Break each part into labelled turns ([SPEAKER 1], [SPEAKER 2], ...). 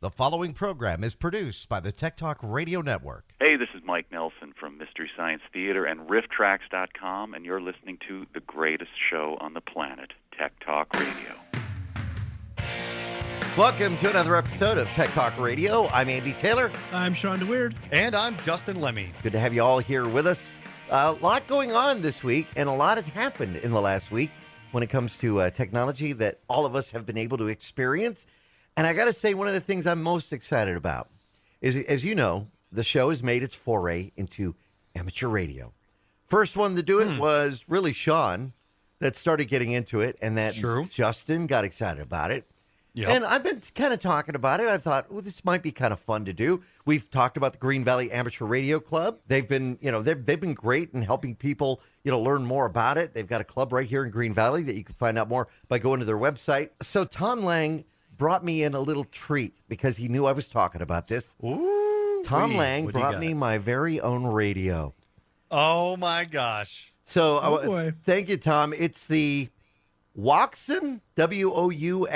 [SPEAKER 1] The following program is produced by the Tech Talk Radio Network.
[SPEAKER 2] Hey, this is Mike Nelson from Mystery Science Theater and RiffTracks.com, and you're listening to the greatest show on the planet, Tech Talk Radio.
[SPEAKER 1] Welcome to another episode of Tech Talk Radio. I'm Andy Taylor.
[SPEAKER 3] I'm Shawn DeWeerd.
[SPEAKER 4] And I'm Justin Lemme.
[SPEAKER 1] Good to have you all here with us. A lot going on this week, and a lot has happened in the last week when it comes to technology that all of us have been able to experience. And I got to say, one of the things I'm most excited about is, as you know, the show has made its foray into amateur radio. First one to do it was really Shawn that started getting into it, and that Justin got excited about it. Yep. And I've been kind of talking about it. I thought, well, this might be kind of fun to do. We've talked about the Green Valley Amateur Radio Club. They've been, they've been great in helping people, learn more about it. They've got a club right here in Green Valley that you can find out more by going to their website. So Tom Lang brought me in a little treat because he knew I was talking about this.
[SPEAKER 4] Ooh,
[SPEAKER 1] Tom Lang brought me my very own radio.
[SPEAKER 4] Oh, my gosh.
[SPEAKER 1] So thank you, Tom. It's the Wacom, W-O-U-X-U-N.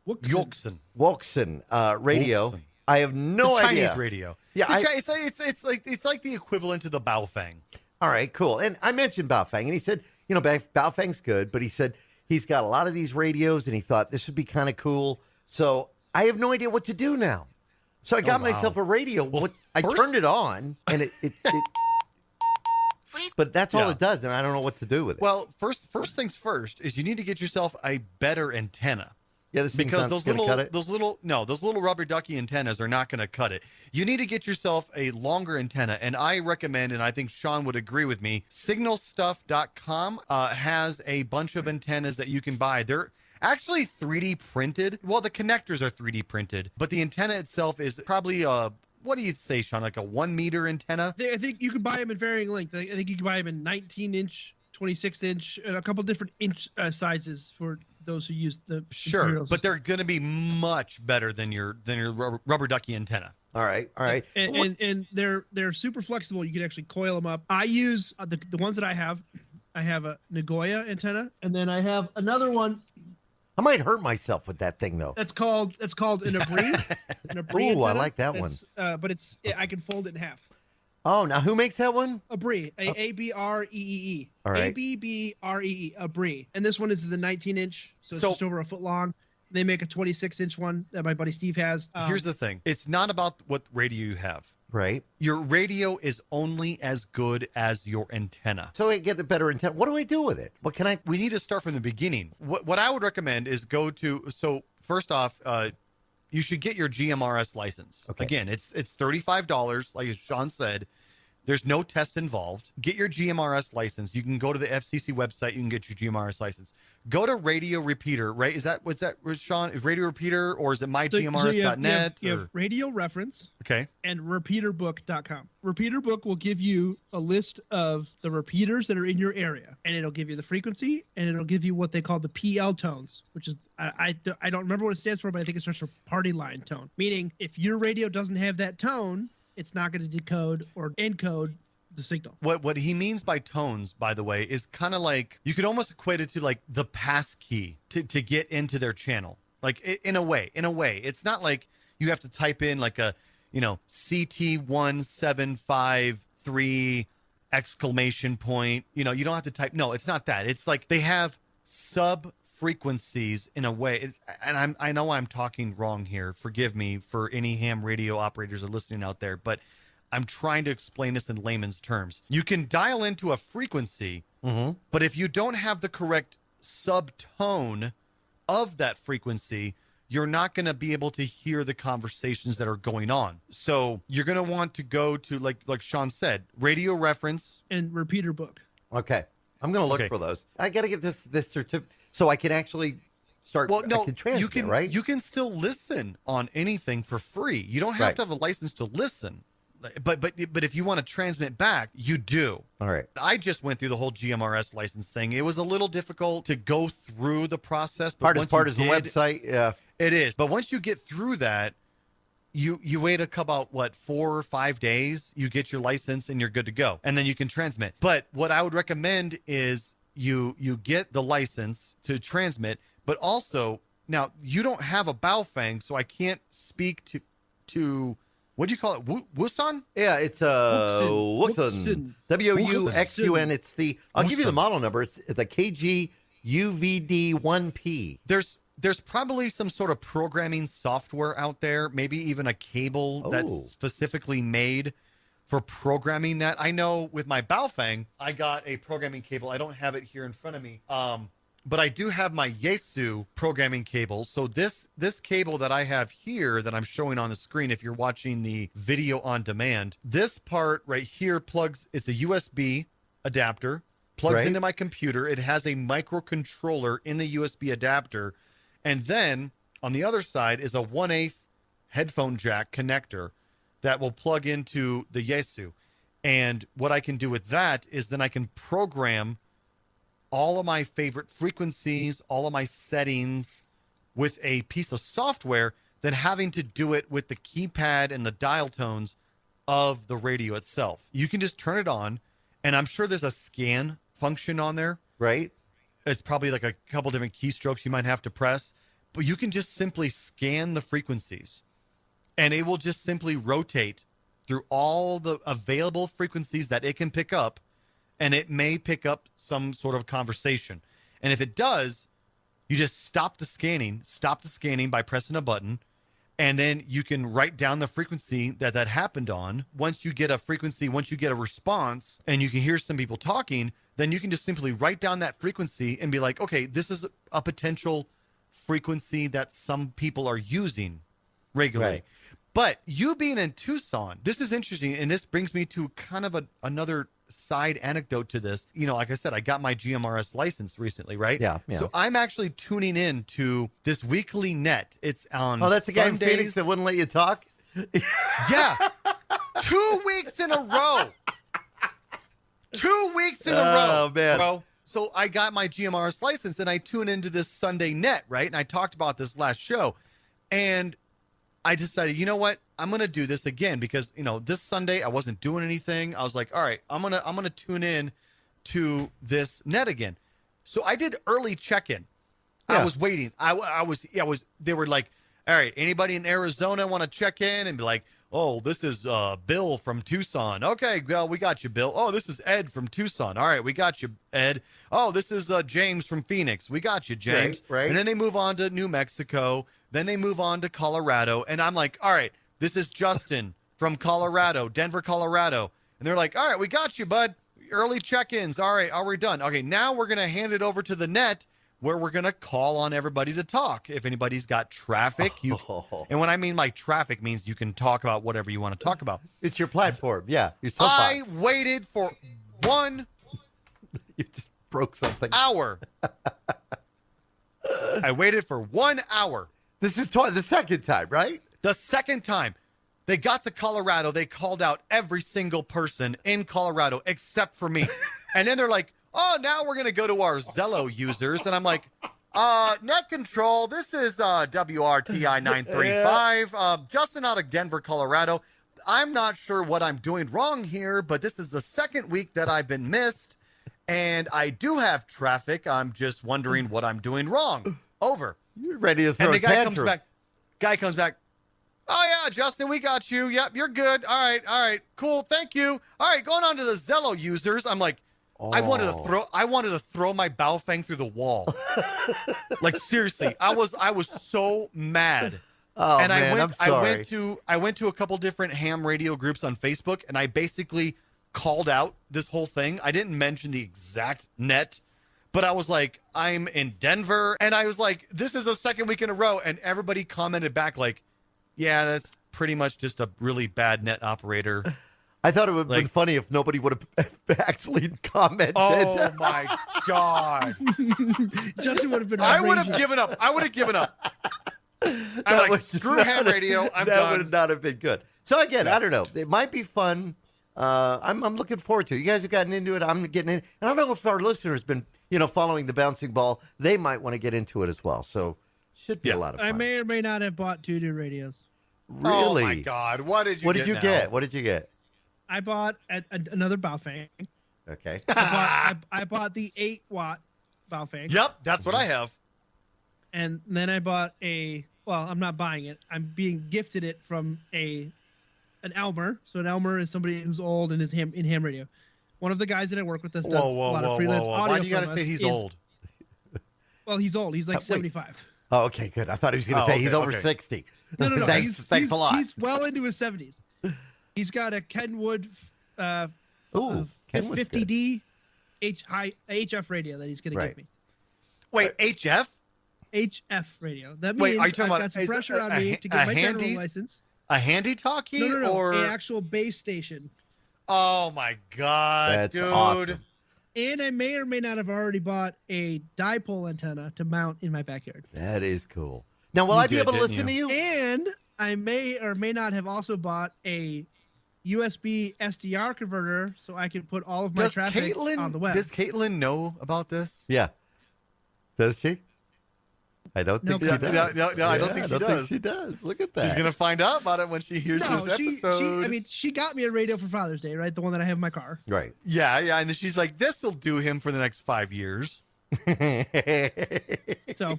[SPEAKER 1] Wacom radio.
[SPEAKER 4] Wacom.
[SPEAKER 1] I have no idea.
[SPEAKER 4] Chinese radio.
[SPEAKER 1] Yeah,
[SPEAKER 4] it's like the equivalent to the Baofeng.
[SPEAKER 1] All right, cool. And I mentioned Baofeng, and he said, Baofeng's good, but he said he's got a lot of these radios, and he thought this would be kind of cool. So I have no idea what to do now. So I got myself a radio.
[SPEAKER 4] Well,
[SPEAKER 1] I turned it on, and it but that's all it does, and I don't know what to do with it.
[SPEAKER 4] Well, first things first is you need to get yourself a better antenna.
[SPEAKER 1] Yeah, this
[SPEAKER 4] because those little
[SPEAKER 1] rubber
[SPEAKER 4] rubber ducky antennas are not going to cut it. You need to get yourself a longer antenna, and I recommend, and I think Shawn would agree with me, signalstuff.com has a bunch of antennas that you can buy. They're actually 3D printed. Well, the connectors are 3D printed, but the antenna itself is probably what do you say, Shawn, like a 1 meter antenna?
[SPEAKER 3] I think you can buy them in varying length. I think you can buy them in 19-inch, 26-inch, and a couple different inch sizes for those who use the materials.
[SPEAKER 4] But they're going to be much better than your rubber ducky antenna.
[SPEAKER 1] All right.
[SPEAKER 3] And they're super flexible. You can actually coil them up. I use the ones that I have. I have a Nagoya antenna, and then I have another one.
[SPEAKER 1] I might hurt myself with that thing, though.
[SPEAKER 3] That's called an Abri.
[SPEAKER 1] Ooh, I like that one.
[SPEAKER 3] But I can fold it in half.
[SPEAKER 1] Oh, now who makes that one?
[SPEAKER 3] Abri, A-B-R-E-E-E.
[SPEAKER 1] All right.
[SPEAKER 3] A-B-B-R-E-E, Abri. And this one is the 19-inch, so it's just over a foot long. They make a 26-inch one that my buddy Steve has.
[SPEAKER 4] Here's the thing. It's not about what radio you have.
[SPEAKER 1] Right.
[SPEAKER 4] Your radio is only as good as your antenna.
[SPEAKER 1] So I get the better antenna. What do I do with it?
[SPEAKER 4] We need to start from the beginning. What I would recommend is so first off, you should get your GMRS license.
[SPEAKER 1] Okay.
[SPEAKER 4] Again, it's $35, like Shawn said. There's no test involved. Get your GMRS license. You can go to the FCC website. You can get your GMRS license. Go to Radio Repeater, right? What's that, Shawn? Is Radio Repeater, or is it mygmrs.net?
[SPEAKER 3] You have Radio Reference.
[SPEAKER 4] Okay.
[SPEAKER 3] And repeaterbook.com. Repeater Book will give you a list of the repeaters that are in your area, and it'll give you the frequency, and it'll give you what they call the PL tones, which is I don't remember what it stands for, but I think it stands for party line tone. Meaning, if your radio doesn't have that tone, it's not going to decode or encode the signal.
[SPEAKER 4] What he means by tones, by the way, is kind of like, you could almost equate it to like the pass key to get into their channel. Like in a way, it's not like you have to type in like a, CT1753 exclamation point. You don't have to type. No, it's not that. It's like they have sub frequencies in a way. I know I'm talking wrong here. Forgive me for any ham radio operators are listening out there, but I'm trying to explain this in layman's terms. You can dial into a frequency, but if you don't have the correct subtone of that frequency, you're not going to be able to hear the conversations that are going on. So you're going to want to go to, like Shawn said, Radio Reference
[SPEAKER 3] and Repeater Book.
[SPEAKER 1] Okay. I'm going to look for those. I got to get this certificate so I can actually start. Well, no, I can transmit, right?
[SPEAKER 4] You can still listen on anything for free. You don't have to have a license to listen. But if you want to transmit back, you do.
[SPEAKER 1] All right.
[SPEAKER 4] I just went through the whole GMRS license thing. It was a little difficult to go through the process. But
[SPEAKER 1] hardest part is the website. Yeah,
[SPEAKER 4] it is. But once you get through that, you wait about 4 or 5 days. You get your license and you're good to go, and then you can transmit. But what I would recommend is you get the license to transmit, but also Now, you don't have a Baofeng, so I can't speak to what do you call it? Wuxun?
[SPEAKER 1] Yeah, it's Wuxun. Wuxun. It's the. I'll give you the model number. It's the KG UVD1P.
[SPEAKER 4] There's probably some sort of programming software out there, maybe even a cable that's specifically made for programming that. I know with my Baofeng, I got a programming cable. I don't have it here in front of me. But I do have my Yaesu programming cable. So this cable that I have here that I'm showing on the screen, if you're watching the video on demand, this part right here it's a USB adapter, plugs into my computer. It has a microcontroller in the USB adapter. And then on the other side is a 1/8 headphone jack connector that will plug into the Yaesu. And what I can do with that is then I can program all of my favorite frequencies, all of my settings with a piece of software than having to do it with the keypad and the dial tones of the radio itself. You can just turn it on, and I'm sure there's a scan function on there.
[SPEAKER 1] Right.
[SPEAKER 4] It's probably like a couple different keystrokes you might have to press, but you can just simply scan the frequencies, and it will just simply rotate through all the available frequencies that it can pick up, and it may pick up some sort of conversation. And if it does, you just stop the scanning by pressing a button, and then you can write down the frequency that happened on. Once you get a response, and you can hear some people talking, then you can just simply write down that frequency and be like, okay, this is a potential frequency that some people are using regularly. Right. But you being in Tucson, this is interesting, and this brings me to kind of another side anecdote to this. You know, like I said, I got my GMRS license recently, right?
[SPEAKER 1] Yeah.
[SPEAKER 4] So I'm actually tuning in to this weekly net. It's on
[SPEAKER 1] that's the guy in Phoenix that wouldn't let you talk?
[SPEAKER 4] Yeah. 2 weeks in a row. 2 weeks in a row.
[SPEAKER 1] Oh, man.
[SPEAKER 4] Bro. So I got my GMRS license, and I tune into this Sunday net, right? And I talked about this last show. And I decided, you know what? I'm going to do this again because, you know, this Sunday I wasn't doing anything. I was like, all right, I'm going to tune in to this net again. So I did early check-in. Yeah. I was waiting. They were like, all right, anybody in Arizona want to check in and be like, oh, this is Bill from Tucson. Okay, well, we got you, Bill. Oh, this is Ed from Tucson. All right, we got you, Ed. Oh, this is James from Phoenix. We got you, James.
[SPEAKER 1] Right.
[SPEAKER 4] And then they move on to New Mexico. Then they move on to Colorado. And I'm like, all right, this is Justin from Colorado, Denver, Colorado. And they're like, all right, we got you, bud. Early check-ins. All right, are we done? Okay, now we're going to hand it over to the net where we're going to call on everybody to talk. If anybody's got traffic, and when I mean like traffic means you can talk about whatever you want to talk about.
[SPEAKER 1] It's your platform. Yeah.
[SPEAKER 4] I waited for one
[SPEAKER 1] You just broke something.
[SPEAKER 4] hour. I waited for 1 hour.
[SPEAKER 1] This is the second time, right?
[SPEAKER 4] The second time. They got to Colorado. They called out every single person in Colorado except for me. And then they're like, oh, now we're going to go to our Zello users. And I'm like, net control, this is WRTI 935, Justin out of Denver, Colorado. I'm not sure what I'm doing wrong here, but this is the second week that I've been missed. And I do have traffic. I'm just wondering what I'm doing wrong. Over.
[SPEAKER 1] You're ready to throw
[SPEAKER 4] and the
[SPEAKER 1] a
[SPEAKER 4] guy
[SPEAKER 1] tantrum.
[SPEAKER 4] comes back. Oh, yeah, Justin, we got you. Yep, you're good. All right, cool, thank you. All right, going on to the Zello users. I'm like, I wanted to throw my Baofeng through the wall. Like, seriously, I was so mad.
[SPEAKER 1] Oh,
[SPEAKER 4] and
[SPEAKER 1] man, I'm sorry.
[SPEAKER 4] I went to a couple different ham radio groups on Facebook, and I basically called out this whole thing. I didn't mention the exact net, but I was like, I'm in Denver, and I was like, this is the second week in a row, and everybody commented back like, yeah, that's pretty much just a really bad net operator.
[SPEAKER 1] I thought it would have been funny if nobody would have actually commented.
[SPEAKER 4] Oh, my God.
[SPEAKER 3] Justin would have been
[SPEAKER 4] I would have given up. I'm like, screw ham radio. I'm
[SPEAKER 1] that
[SPEAKER 4] done.
[SPEAKER 1] would not have been good. So, again, I don't know. It might be fun. I'm looking forward to it. You guys have gotten into it. I'm getting in. And I don't know if our listeners have been, following the bouncing ball. They might want to get into it as well. So, should be a lot of fun.
[SPEAKER 3] I may or may not have bought 2 new radios.
[SPEAKER 1] Really?
[SPEAKER 4] Oh, my God. What did you get?
[SPEAKER 1] What did you get?
[SPEAKER 3] I bought another Baofeng.
[SPEAKER 1] Okay.
[SPEAKER 3] I bought the 8-watt Baofeng.
[SPEAKER 4] Yep, that's what I have.
[SPEAKER 3] And then I bought I'm not buying it. I'm being gifted it from an Elmer. So an Elmer is somebody who's old and is in ham radio. One of the guys that I work with does a lot of freelance audio.
[SPEAKER 4] Why do you got to say he's old?
[SPEAKER 3] Well, he's old. He's like 75.
[SPEAKER 1] Oh, okay, good. I thought he was going to say he's over 60.
[SPEAKER 3] No.
[SPEAKER 1] Thanks a lot.
[SPEAKER 3] He's well into his 70s. He's got a Kenwood
[SPEAKER 1] Kenwood's
[SPEAKER 3] 50D HF radio that he's going to give me.
[SPEAKER 4] Wait, HF?
[SPEAKER 3] HF radio. That means
[SPEAKER 4] are you talking
[SPEAKER 3] I've
[SPEAKER 4] about
[SPEAKER 3] got some pressure on me to get my general license.
[SPEAKER 4] A handy talkie?
[SPEAKER 3] No.
[SPEAKER 4] Or
[SPEAKER 3] An actual base station.
[SPEAKER 4] Oh my God,
[SPEAKER 1] That's
[SPEAKER 4] dude.
[SPEAKER 1] awesome.
[SPEAKER 3] And I may or may not have already bought a dipole antenna to mount in my backyard.
[SPEAKER 1] That is cool. Now, will I be able to listen to you?
[SPEAKER 3] And I may or may not have also bought a USB SDR converter so I can put all of my traffic on the web.
[SPEAKER 4] Does Caitlin know about this?
[SPEAKER 1] Yeah. Does she? I don't think she does.
[SPEAKER 4] No, I don't think she does.
[SPEAKER 1] She does. Look at that.
[SPEAKER 4] She's going to find out about it when she hears this episode.
[SPEAKER 3] She got me a radio for Father's Day, right? The one that I have in my car.
[SPEAKER 1] Right.
[SPEAKER 4] Yeah. And then she's like, this will do him for the next 5 years.
[SPEAKER 3] So.
[SPEAKER 1] All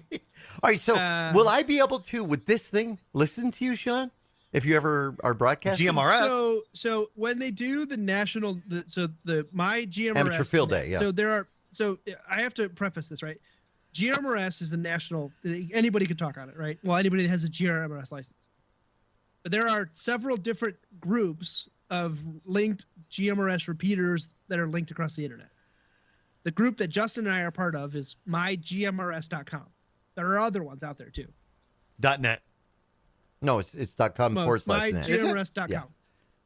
[SPEAKER 1] right. So will I be able to, with this thing, listen to you, Shawn? If you ever are broadcasting?
[SPEAKER 4] GMRS.
[SPEAKER 3] So when they do the national, my GMRS.
[SPEAKER 1] Amateur Field Day, yeah.
[SPEAKER 3] So I have to preface this, right? GMRS is a national, anybody could talk on it, right? Well, anybody that has a GMRS license. But there are several different groups of linked GMRS repeaters that are linked across the internet. The group that Justin and I are part of is mygmrs.com. There are other ones out there too.
[SPEAKER 4] .net.
[SPEAKER 1] No, it's .com /net.
[SPEAKER 3] mygmrs.com.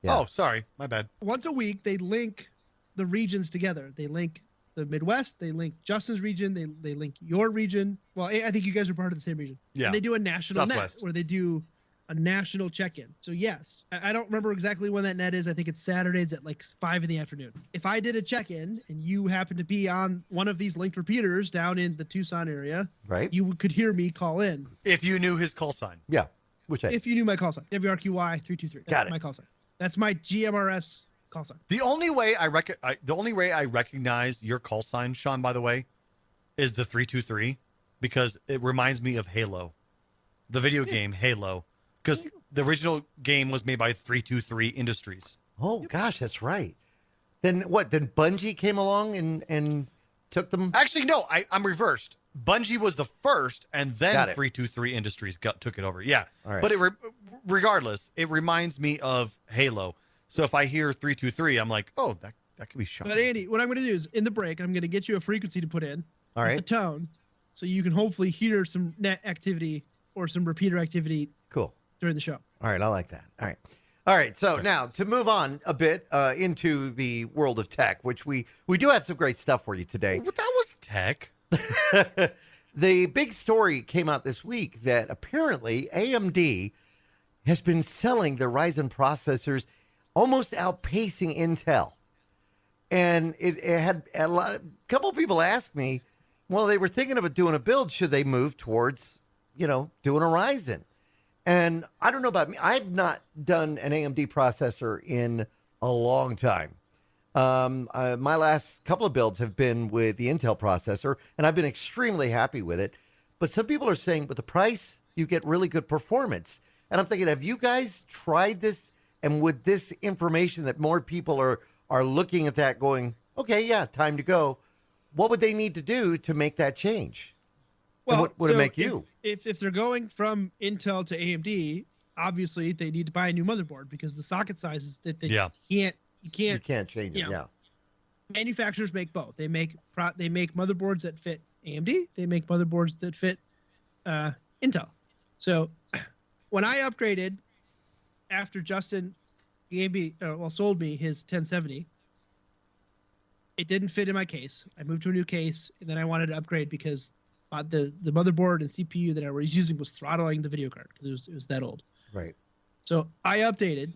[SPEAKER 1] Yeah.
[SPEAKER 4] Oh, sorry. My bad.
[SPEAKER 3] Once a week, they link the regions together. They link the Midwest, they link Justin's region, they link your region. Well, I think you guys are part of the same region.
[SPEAKER 4] Yeah.
[SPEAKER 3] And they do a national
[SPEAKER 4] Southwest.
[SPEAKER 3] net where they do a national check-in. So yes, I don't remember exactly when that net is. I think it's Saturdays at like 5 p.m. If I did a check-in and you happen to be on one of these linked repeaters down in the Tucson area,
[SPEAKER 1] right,
[SPEAKER 3] you could hear me call in.
[SPEAKER 4] If you knew his call sign.
[SPEAKER 1] Yeah.
[SPEAKER 3] If you knew my call sign, WRQY 323. That's my call sign. That's my GMRS call sign.
[SPEAKER 4] The only way I recognize your call sign, Shawn, by the way, is the 323, because it reminds me of Halo, the video game Halo, because the original game was made by 323 Industries.
[SPEAKER 1] Oh gosh, that's right. Then what? Then Bungie came along and took them.
[SPEAKER 4] Actually, no, I'm reversed. Bungie was the first, and then 323 Industries took it over. Yeah,
[SPEAKER 1] all right.
[SPEAKER 4] But regardless, it reminds me of Halo. So if I hear 323, I'm like, oh, that could be Shawn.
[SPEAKER 3] But Andy, what I'm going to do is in the break, I'm going to get you a frequency to put in.
[SPEAKER 1] All right.
[SPEAKER 3] The tone, so you can hopefully hear some net activity or some repeater activity.
[SPEAKER 1] Cool.
[SPEAKER 3] During the show.
[SPEAKER 1] All right, I like that. All right. So now to move on a bit into the world of tech, which we do have some great stuff for you today.
[SPEAKER 4] But that was tech.
[SPEAKER 1] The big story came out this week that apparently AMD has been selling their Ryzen processors almost outpacing Intel. And it had a couple of people ask me, well, they were thinking of doing a build. Should they move towards, doing a Ryzen? And I don't know about me. I've not done an AMD processor in a long time. My last couple of builds have been with the Intel processor, and I've been extremely happy with it. But some people are saying with the price, you get really good performance. And I'm thinking, have you guys tried this? And with this information that more people are looking at that going, okay, yeah, time to go. What would they need to do to make that change? Well, what would it make you?
[SPEAKER 3] If they're going from Intel to AMD, obviously they need to buy a new motherboard because the socket sizes that you
[SPEAKER 1] can't change it. Yeah.
[SPEAKER 3] Manufacturers make both. They make motherboards that fit AMD. They make motherboards that fit Intel. So when I upgraded after Justin sold me his 1070, it didn't fit in my case. I moved to a new case, and then I wanted to upgrade because the motherboard and CPU that I was using was throttling the video card because it was that old.
[SPEAKER 1] Right.
[SPEAKER 3] So I updated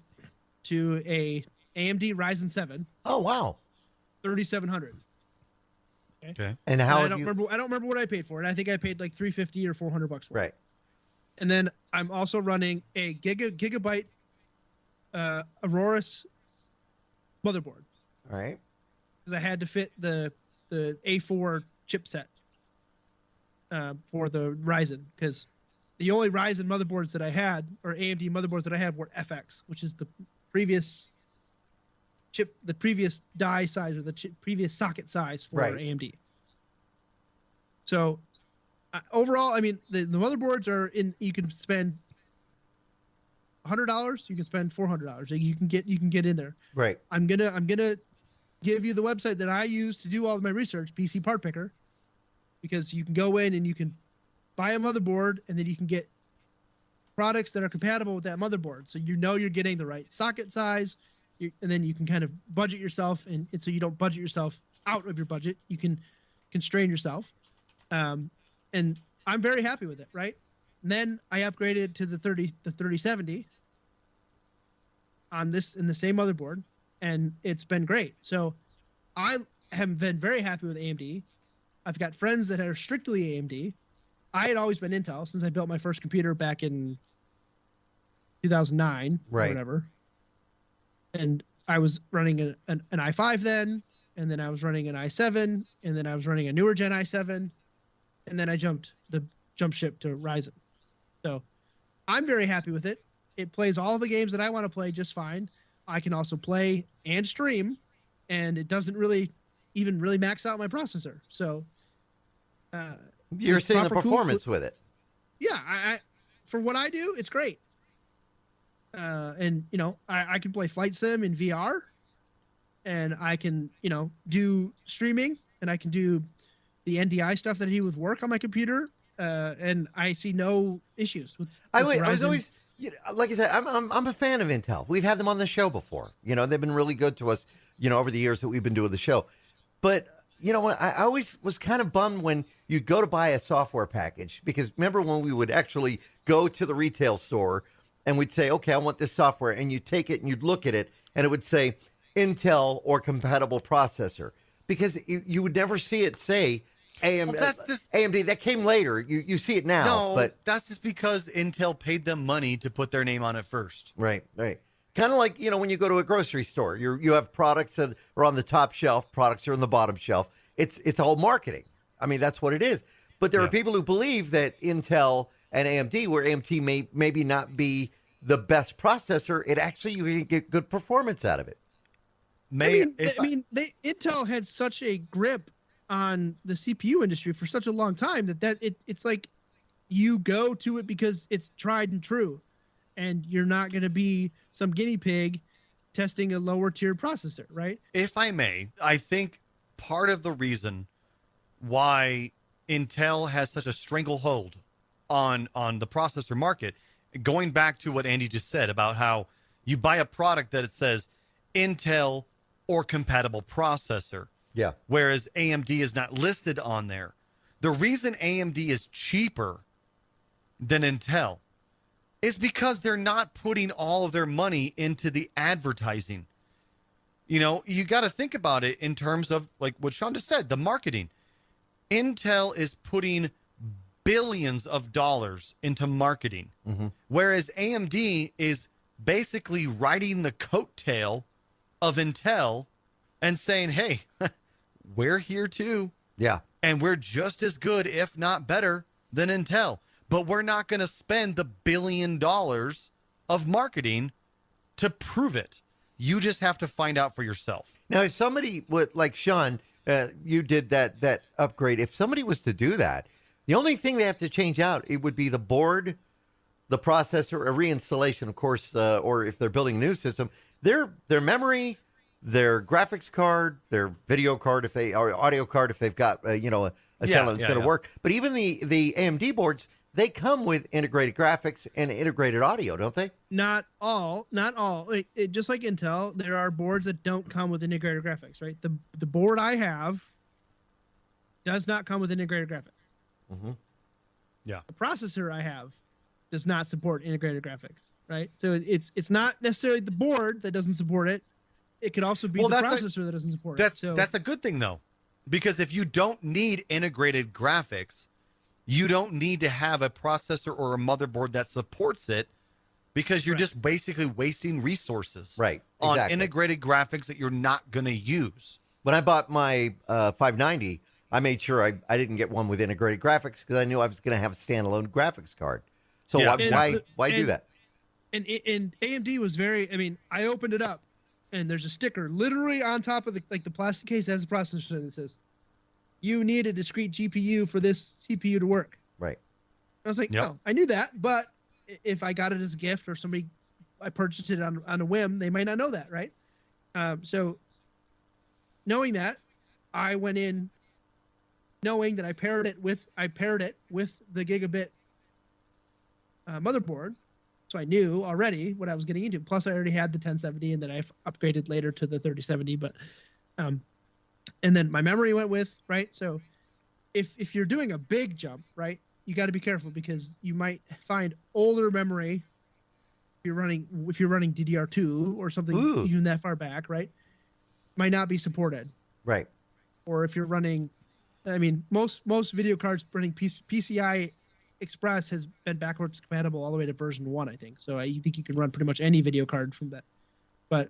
[SPEAKER 3] to a AMD Ryzen 7.
[SPEAKER 1] Oh wow.
[SPEAKER 3] 3700.
[SPEAKER 4] Okay.
[SPEAKER 1] And how
[SPEAKER 3] I don't remember what I paid for it. I think I paid like $350 or $400 for it.
[SPEAKER 1] Right.
[SPEAKER 3] And then I'm also running a gigabyte Aurorus motherboard.
[SPEAKER 1] All right.
[SPEAKER 3] Because I had to fit the A4 chipset. for the Ryzen, because the only Ryzen motherboards that I had, or AMD motherboards that I had, were FX, which is the previous chip, the previous die size, or the previous socket size for AMD. So overall, I mean, the motherboards are you can spend $100, you can spend $400. You can get in there.
[SPEAKER 1] Right.
[SPEAKER 3] I'm gonna give you the website that I use to do all of my research, PC Part Picker, because you can go in and you can buy a motherboard, and then you can get products that are compatible with that motherboard. So you're getting the right socket size, and then you can kind of budget yourself, and so you don't budget yourself out of your budget. You can constrain yourself. And I'm very happy with it, right? And then I upgraded to the 3070 in the same motherboard, and it's been great. So I have been very happy with AMD. I've got friends that are strictly AMD. I had always been Intel since I built my first computer back in 2009 or whatever. And I was running an i5 then, and then I was running an i7, and then I was running a newer gen i7, and then I jumped ship to Ryzen. So I'm very happy with it. It plays all the games that I want to play just fine. I can also play and stream, and it doesn't really max out my processor. So
[SPEAKER 1] you're seeing the performance with it.
[SPEAKER 3] Yeah, I for what I do, it's great. And I can play Flight Sim in VR, and I can do streaming, and I can do the NDI stuff that I do with work on my computer, and I see no issues with
[SPEAKER 1] I was always, like I said, I'm a fan of Intel. We've had them on the show before. They've been really good to us, over the years that we've been doing the show. But I always was kind of bummed when you'd go to buy a software package, because remember when we would actually go to the retail store and we'd say, okay, I want this software, and you'd take it and you'd look at it and it would say Intel or compatible processor, because you would never see it say AMD. AMD. That came later. You see it now.
[SPEAKER 4] No,
[SPEAKER 1] but
[SPEAKER 4] that's just because Intel paid them money to put their name on it first.
[SPEAKER 1] Right. Kind of like, when you go to a grocery store, you have products that are on the top shelf, products are on the bottom shelf. It's all marketing. I mean, that's what it is. But there are people who believe that Intel and AMD, where AMD may maybe not be the best processor, it actually, you can get good performance out of it.
[SPEAKER 3] Intel had such a grip on the CPU industry for such a long time that it's like you go to it because it's tried and true, and you're not going to be some guinea pig testing a lower tier processor, right?
[SPEAKER 4] If I may, I think part of the reason why Intel has such a stranglehold on the processor market, going back to what Andy just said about how you buy a product that it says Intel or compatible processor.
[SPEAKER 1] Yeah.
[SPEAKER 4] Whereas AMD is not listed on there. The reason AMD is cheaper than Intel is because they're not putting all of their money into the advertising. You got to think about it in terms of, like what Shawn just said, the marketing. Intel is putting billions of dollars into marketing, whereas AMD is basically riding the coattail of Intel and saying, hey, we're here too.
[SPEAKER 1] Yeah.
[SPEAKER 4] And we're just as good, if not better, than Intel. But we're not going to spend the $1 billion of marketing to prove it. You just have to find out for yourself.
[SPEAKER 1] Now, if somebody would, like Shawn, you did that upgrade. If somebody was to do that, the only thing they have to change out, it would be the board, the processor, a reinstallation, of course, or if they're building a new system, their memory, their graphics card, their video card, or audio card, if they've got a channel that's going to work. But even the AMD boards, they come with integrated graphics and integrated audio, don't they?
[SPEAKER 3] Not all. Just like Intel, there are boards that don't come with integrated graphics, right? The board I have does not come with integrated graphics.
[SPEAKER 1] Mm-hmm.
[SPEAKER 4] Yeah.
[SPEAKER 3] The processor I have does not support integrated graphics, right? So it's not necessarily the board that doesn't support it. It could also be the processor that doesn't support it.
[SPEAKER 4] That's a good thing, though, because if you don't need integrated graphics, you don't need to have a processor or a motherboard that supports it, because you're just basically wasting resources on integrated graphics that you're not going to use.
[SPEAKER 1] When I bought my 590, I made sure I didn't get one with integrated graphics because I knew I was going to have a standalone graphics card. So why do that?
[SPEAKER 3] And AMD was very, I mean, I opened it up and there's a sticker literally on top of the plastic case that has a processor that says, you need a discrete GPU for this CPU to work.
[SPEAKER 1] Right.
[SPEAKER 3] I was like, no, I knew that, but if I got it as a gift or I purchased it on a whim, they might not know that, right? So knowing that, I went in knowing that I paired it with the gigabit motherboard. So I knew already what I was getting into. Plus, I already had the 1070, and then I upgraded later to the 3070. But, and then my memory went with, right. So, if you're doing a big jump, right, you got to be careful because you might find older memory. If you're running DDR2 or something even that far back, right, might not be supported.
[SPEAKER 1] Right.
[SPEAKER 3] Or if you're running, I mean, most video cards running PCI Express has been backwards compatible all the way to version 1, I think. So I think you can run pretty much any video card from that. But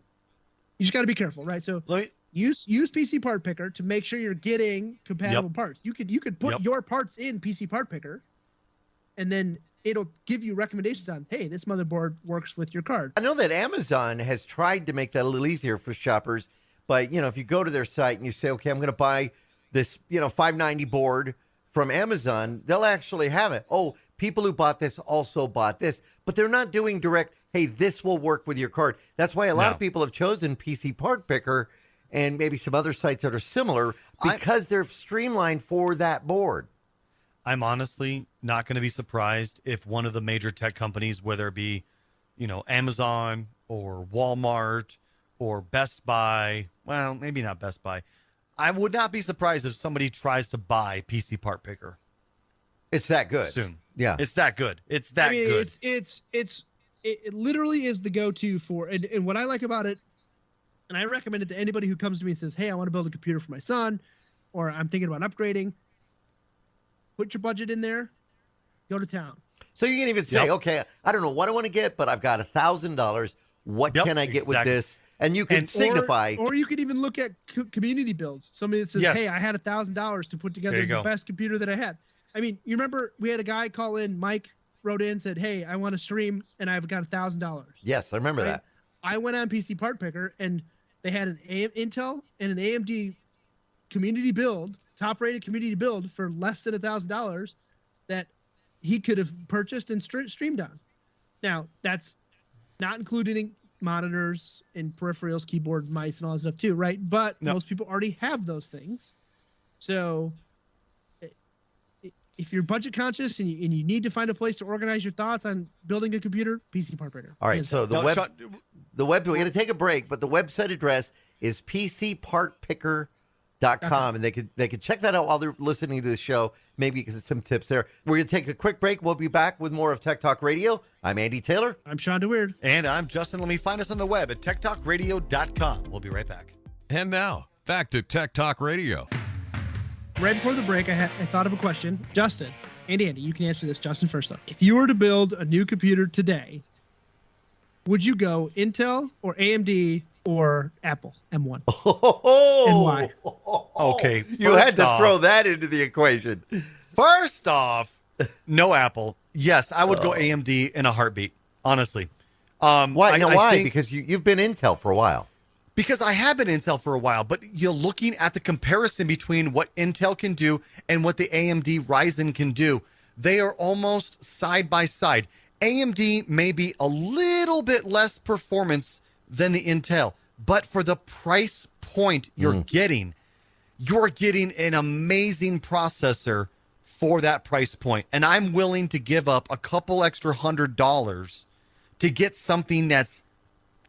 [SPEAKER 3] you just got to be careful, right? So use PC Part Picker to make sure you're getting compatible parts. You could put your parts in PC Part Picker, and then it'll give you recommendations on, hey, this motherboard works with your card.
[SPEAKER 1] I know that Amazon has tried to make that a little easier for shoppers. But, if you go to their site and you say, okay, I'm going to buy this, 590 board from Amazon, they'll actually have it. Oh, people who bought this also bought this, but they're not doing direct, hey, this will work with your card. That's why a lot of people have chosen PC Part Picker and maybe some other sites that are similar because they're streamlined for that board.
[SPEAKER 4] I'm honestly not going to be surprised if one of the major tech companies, whether it be, Amazon or Walmart or Best Buy, well, maybe not Best Buy, I would not be surprised if somebody tries to buy PC Part Picker.
[SPEAKER 1] It's that good.
[SPEAKER 4] Soon.
[SPEAKER 1] Yeah.
[SPEAKER 4] It's that good. It's that good.
[SPEAKER 3] It literally is the go-to for, and what I like about it, and I recommend it to anybody who comes to me and says, hey, I want to build a computer for my son, or I'm thinking about upgrading. Put your budget in there. Go to town.
[SPEAKER 1] So you can even say, okay, I don't know what I want to get, but I've got $1,000. What can I get with this? And you can signify.
[SPEAKER 3] Or you could even look at community builds. Somebody that says, hey, I had $1,000 to put together the best computer that I had. I mean, you remember we had a guy call in, Mike wrote in, said, hey, I want to stream, and I've got $1,000.
[SPEAKER 1] Yes, I remember that.
[SPEAKER 3] I went on PC Part Picker, and they had an Intel and an AMD community build, top-rated community build for less than $1,000 that he could have purchased and streamed on. Now, that's not including monitors and peripherals, keyboard, mice, and all that stuff too, right? But most people already have those things. So if you're budget conscious and you need to find a place to organize your thoughts on building a computer, PC Part Picker.
[SPEAKER 1] All right, so the web, we're going to take a break, but the website address is pcpartpicker.com, and they could check that out while they're listening to the show. Maybe because some tips there. We're going to take a quick break. We'll be back with more of Tech Talk Radio. I'm Andy Taylor.
[SPEAKER 3] I'm Shawn DeWeerd.
[SPEAKER 4] And I'm Justin. Let me find us on the web at techtalkradio.com. We'll be right back.
[SPEAKER 5] And now, back to Tech Talk Radio.
[SPEAKER 3] Right before the break, I thought of a question. Justin, Andy, you can answer this. Justin first, though. If you were to build a new computer today, would you go Intel or AMD or Apple M1? And why?
[SPEAKER 4] Okay.
[SPEAKER 1] You had to throw that into the equation.
[SPEAKER 4] First off, no Apple. Yes, I would go AMD in a heartbeat, honestly.
[SPEAKER 1] Why? Why? Because you've been Intel for a while.
[SPEAKER 4] Because I have been Intel for a while, but you're looking at the comparison between what Intel can do and what the AMD Ryzen can do. They are almost side by side. AMD may be a little bit less performance than the Intel, but for the price point you're getting an amazing processor for that price point. And I'm willing to give up a couple extra $100 to get something that's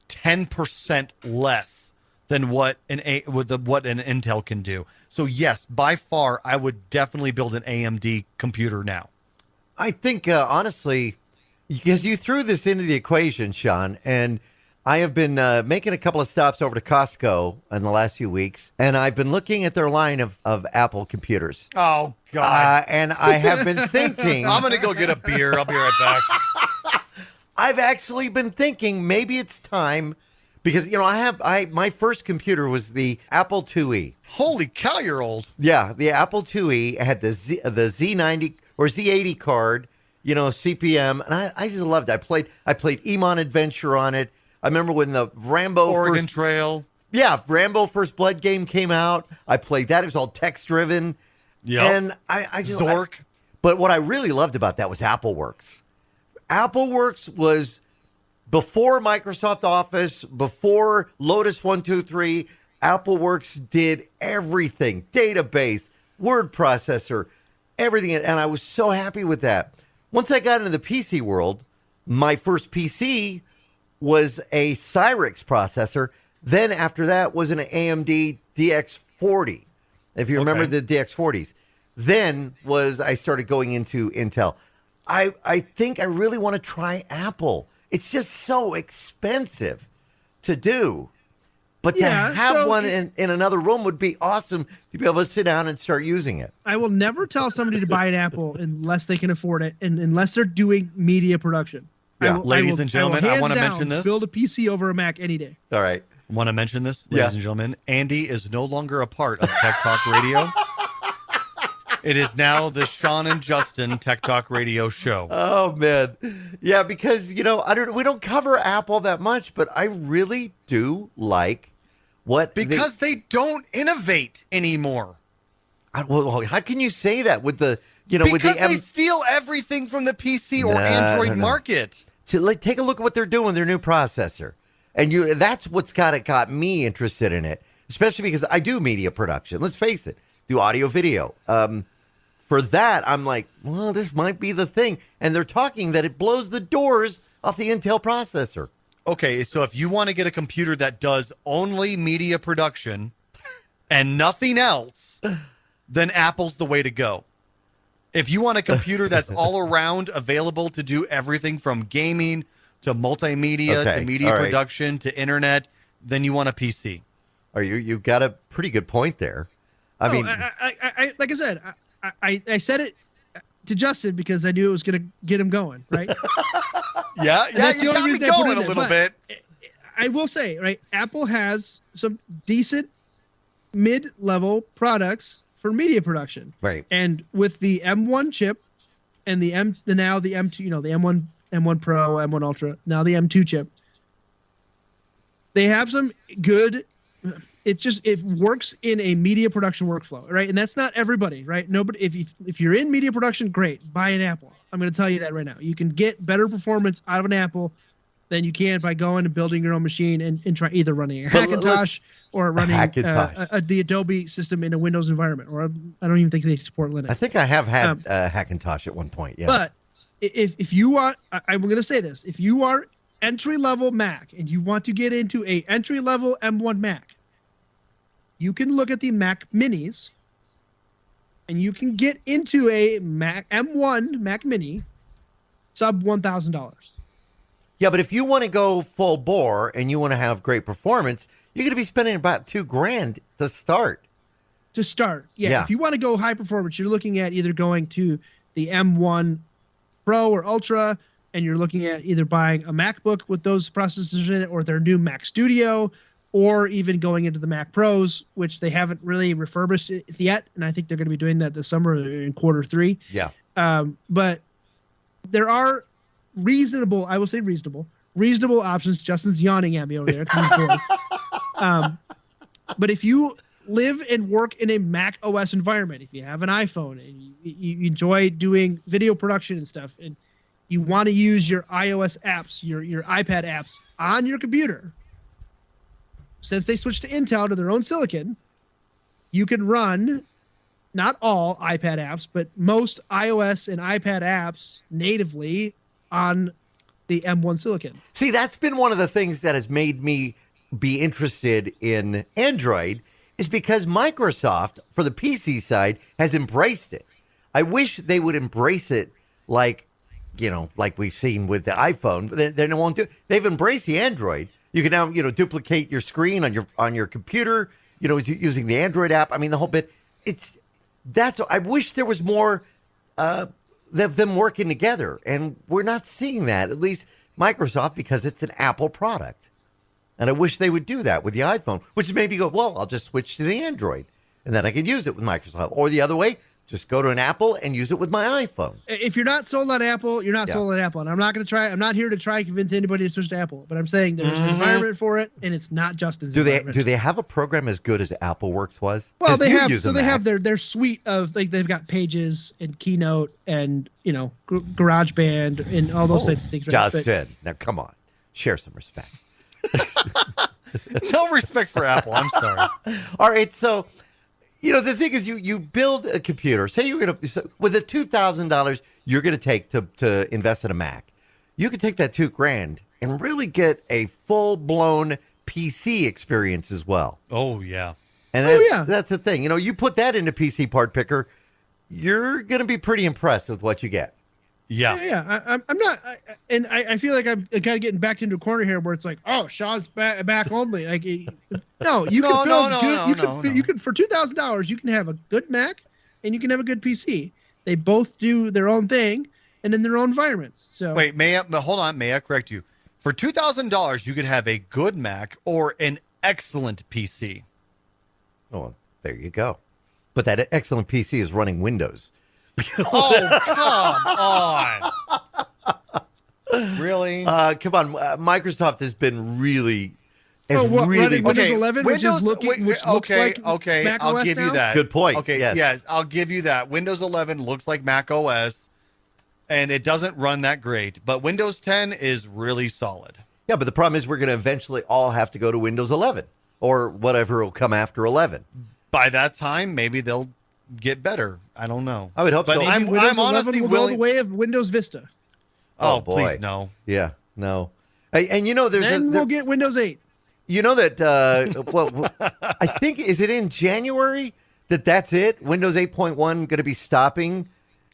[SPEAKER 4] 10% less than what an Intel can do. So yes, by far, I would definitely build an AMD computer now.
[SPEAKER 1] I think honestly, because you threw this into the equation, Shawn, and I have been making a couple of stops over to Costco in the last few weeks, and I've been looking at their line of Apple computers.
[SPEAKER 4] Oh God!
[SPEAKER 1] And I have been thinking,
[SPEAKER 4] I'm gonna go get a beer. I'll be right back.
[SPEAKER 1] I've actually been thinking maybe it's time, Because, my first computer was the Apple IIe.
[SPEAKER 4] Holy cow, you're old.
[SPEAKER 1] Yeah, the Apple IIe had the Z90 or Z80 card, CPM, and I just loved it. I played Emon Adventure on it. I remember when the
[SPEAKER 4] Oregon Trail.
[SPEAKER 1] Yeah, Rambo First Blood game came out. I played that. It was all text-driven.
[SPEAKER 4] Yeah.
[SPEAKER 1] And I just...
[SPEAKER 4] Zork.
[SPEAKER 1] But what I really loved about that was AppleWorks. AppleWorks was before Microsoft Office, before Lotus 123, AppleWorks did everything. Database, word processor, everything. And I was so happy with that. Once I got into the PC world, my first PC was a Cyrix processor. Then after that was an AMD DX40, if you remember the DX40s. Then I started going into Intel. I think I really want to try Apple. It's just so expensive to do. But to have one in another room would be awesome to be able to sit down and start using it.
[SPEAKER 3] I will never tell somebody to buy an Apple unless they can afford it and unless they're doing media production.
[SPEAKER 1] Yeah.
[SPEAKER 4] Ladies and gentlemen, I want to mention this.
[SPEAKER 3] Build a PC over a Mac any day.
[SPEAKER 1] All right.
[SPEAKER 4] Want to mention this, ladies and gentlemen? Andy is no longer a part of Tech Talk Radio. It is now the Shawn and Justin Tech Talk Radio Show.
[SPEAKER 1] Oh, man. Yeah, because, we don't cover Apple that much, but I really do like what...
[SPEAKER 4] Because they don't innovate anymore.
[SPEAKER 1] Well, how can you say that with the...
[SPEAKER 4] Because they steal everything from the PC or Android market.
[SPEAKER 1] Take a look at what they're doing with their new processor. And that's what's got me interested in it, especially because I do media production. Let's face it, do audio, video. For that, I'm like, well, this might be the thing. And they're talking that it blows the doors off the Intel processor.
[SPEAKER 4] Okay, so if you want to get a computer that does only media production and nothing else, then Apple's the way to go. If you want a computer that's all around available to do everything from gaming to multimedia to media production to internet, then you want a PC.
[SPEAKER 1] You've got a pretty good point there. I mean,
[SPEAKER 3] I like I said, I said it to Justin because I knew it was going to get him going, right?
[SPEAKER 4] yeah,
[SPEAKER 3] that's
[SPEAKER 4] you got me going a little bit.
[SPEAKER 3] I will say, right, Apple has some decent mid-level products for media production,
[SPEAKER 1] right? And
[SPEAKER 3] with the M1 chip and the M2, the M1 Pro, M1 Ultra, now the M2 chip, they have some good. It works in a media production workflow, right? And that's not everybody, right? Nobody. If you're in media production, great, buy an Apple. I'm going to tell you that right now. You can get better performance out of an Apple than you can by going and building your own machine and try either running a Hackintosh or running the Adobe system in a Windows environment. Or I don't even think they support Linux.
[SPEAKER 1] I think I have had Hackintosh at one point. Yeah.
[SPEAKER 3] But if you want, I'm going to say this: if you are entry level Mac and you want to get into a entry level M1 Mac, you can look at the Mac Minis, and you can get into a Mac M1 Mac Mini sub $1,000.
[SPEAKER 1] Yeah, but if you want to go full bore and you want to have great performance, you're going to be spending about $2,000 to start.
[SPEAKER 3] Yeah. If you want to go high performance, you're looking at either going to the M1 Pro or Ultra, and you're looking at either buying a MacBook with those processors in it, or their new Mac Studio, or even going into the Mac Pros, which they haven't really refurbished yet, and I think they're going to be doing that this summer in Q3.
[SPEAKER 1] Yeah.
[SPEAKER 3] But there are reasonable options. Justin's yawning at me over there. But if you live and work in a Mac OS environment, if you have an iPhone and you enjoy doing video production and stuff, and you want to use your iOS apps, your iPad apps on your computer, since they switched to Intel to their own silicon, you can run not all iPad apps, but most iOS and iPad apps natively on the M1 silicon.
[SPEAKER 1] See, that's been one of the things that has made me be interested in Android, is because Microsoft, for the PC side, has embraced it. I wish they would embrace it like we've seen with the iPhone, but they won't do it. They've embraced the Android. You can now, duplicate your screen on your computer, using the Android app. I mean, the whole bit. I wish there was more of them working together, and we're not seeing that. At least Microsoft, because it's an Apple product. And I wish they would do that with the iPhone, which maybe go, well, I'll just switch to the Android, and then I can use it with Microsoft. Or the other way, just go to an Apple and use it with my iPhone.
[SPEAKER 3] If you're not sold on Apple, you're not sold on Apple. And I'm not here to try and convince anybody to switch to Apple. But I'm saying there's an environment for it, and it's not Justin's environment.
[SPEAKER 1] Do they have a program as good as AppleWorks was?
[SPEAKER 3] Well, they have. So they have their suite of, like, they've got Pages and Keynote and, GarageBand and all those types of things. Right?
[SPEAKER 1] Justin, now come on, share some respect.
[SPEAKER 4] No respect for Apple. I'm sorry.
[SPEAKER 1] All right, so the thing is, you build a computer. Say you're gonna with the $2,000 you're gonna take to invest in a Mac. You could take that $2,000 and really get a full blown PC experience as well.
[SPEAKER 4] Oh yeah,
[SPEAKER 1] and that's the thing. You put that into PC Part Picker, you're gonna be pretty impressed with what you get.
[SPEAKER 3] Yeah. I'm not, and I feel like I'm kind of getting backed into a corner here where it's like, oh, Sean's back only. Like, no, you can build good. You can for $2,000, you can have a good Mac and you can have a good PC. They both do their own thing and in their own environments. So
[SPEAKER 4] wait, hold on? May I correct you? For $2,000, you could have a good Mac or an excellent PC.
[SPEAKER 1] Oh, there you go. But that excellent PC is running Windows.
[SPEAKER 4] Oh, come on. Really?
[SPEAKER 1] Come on. Microsoft has been really
[SPEAKER 3] running Windows
[SPEAKER 4] okay,
[SPEAKER 3] 11, which looks like Mac
[SPEAKER 4] I'll
[SPEAKER 3] OS
[SPEAKER 4] give
[SPEAKER 3] now?
[SPEAKER 4] you that.
[SPEAKER 1] Good point.
[SPEAKER 4] Okay,
[SPEAKER 1] yes,
[SPEAKER 4] I'll give you that. Windows 11 looks like Mac OS, and it doesn't run that great, but Windows 10 is really solid.
[SPEAKER 1] Yeah, but the problem is we're going to eventually all have to go to Windows 11 or whatever will come after 11.
[SPEAKER 4] By that time, maybe they'll get better. I don't know.
[SPEAKER 1] I would hope so.
[SPEAKER 4] I'm honestly
[SPEAKER 3] will
[SPEAKER 4] willing.
[SPEAKER 3] go the way of Windows Vista.
[SPEAKER 4] Oh,
[SPEAKER 1] boy.
[SPEAKER 4] Please no.
[SPEAKER 1] Yeah, no. And
[SPEAKER 3] we'll get Windows 8.
[SPEAKER 1] You know that, I think, is it in January that's it? Windows 8.1 going to be stopping?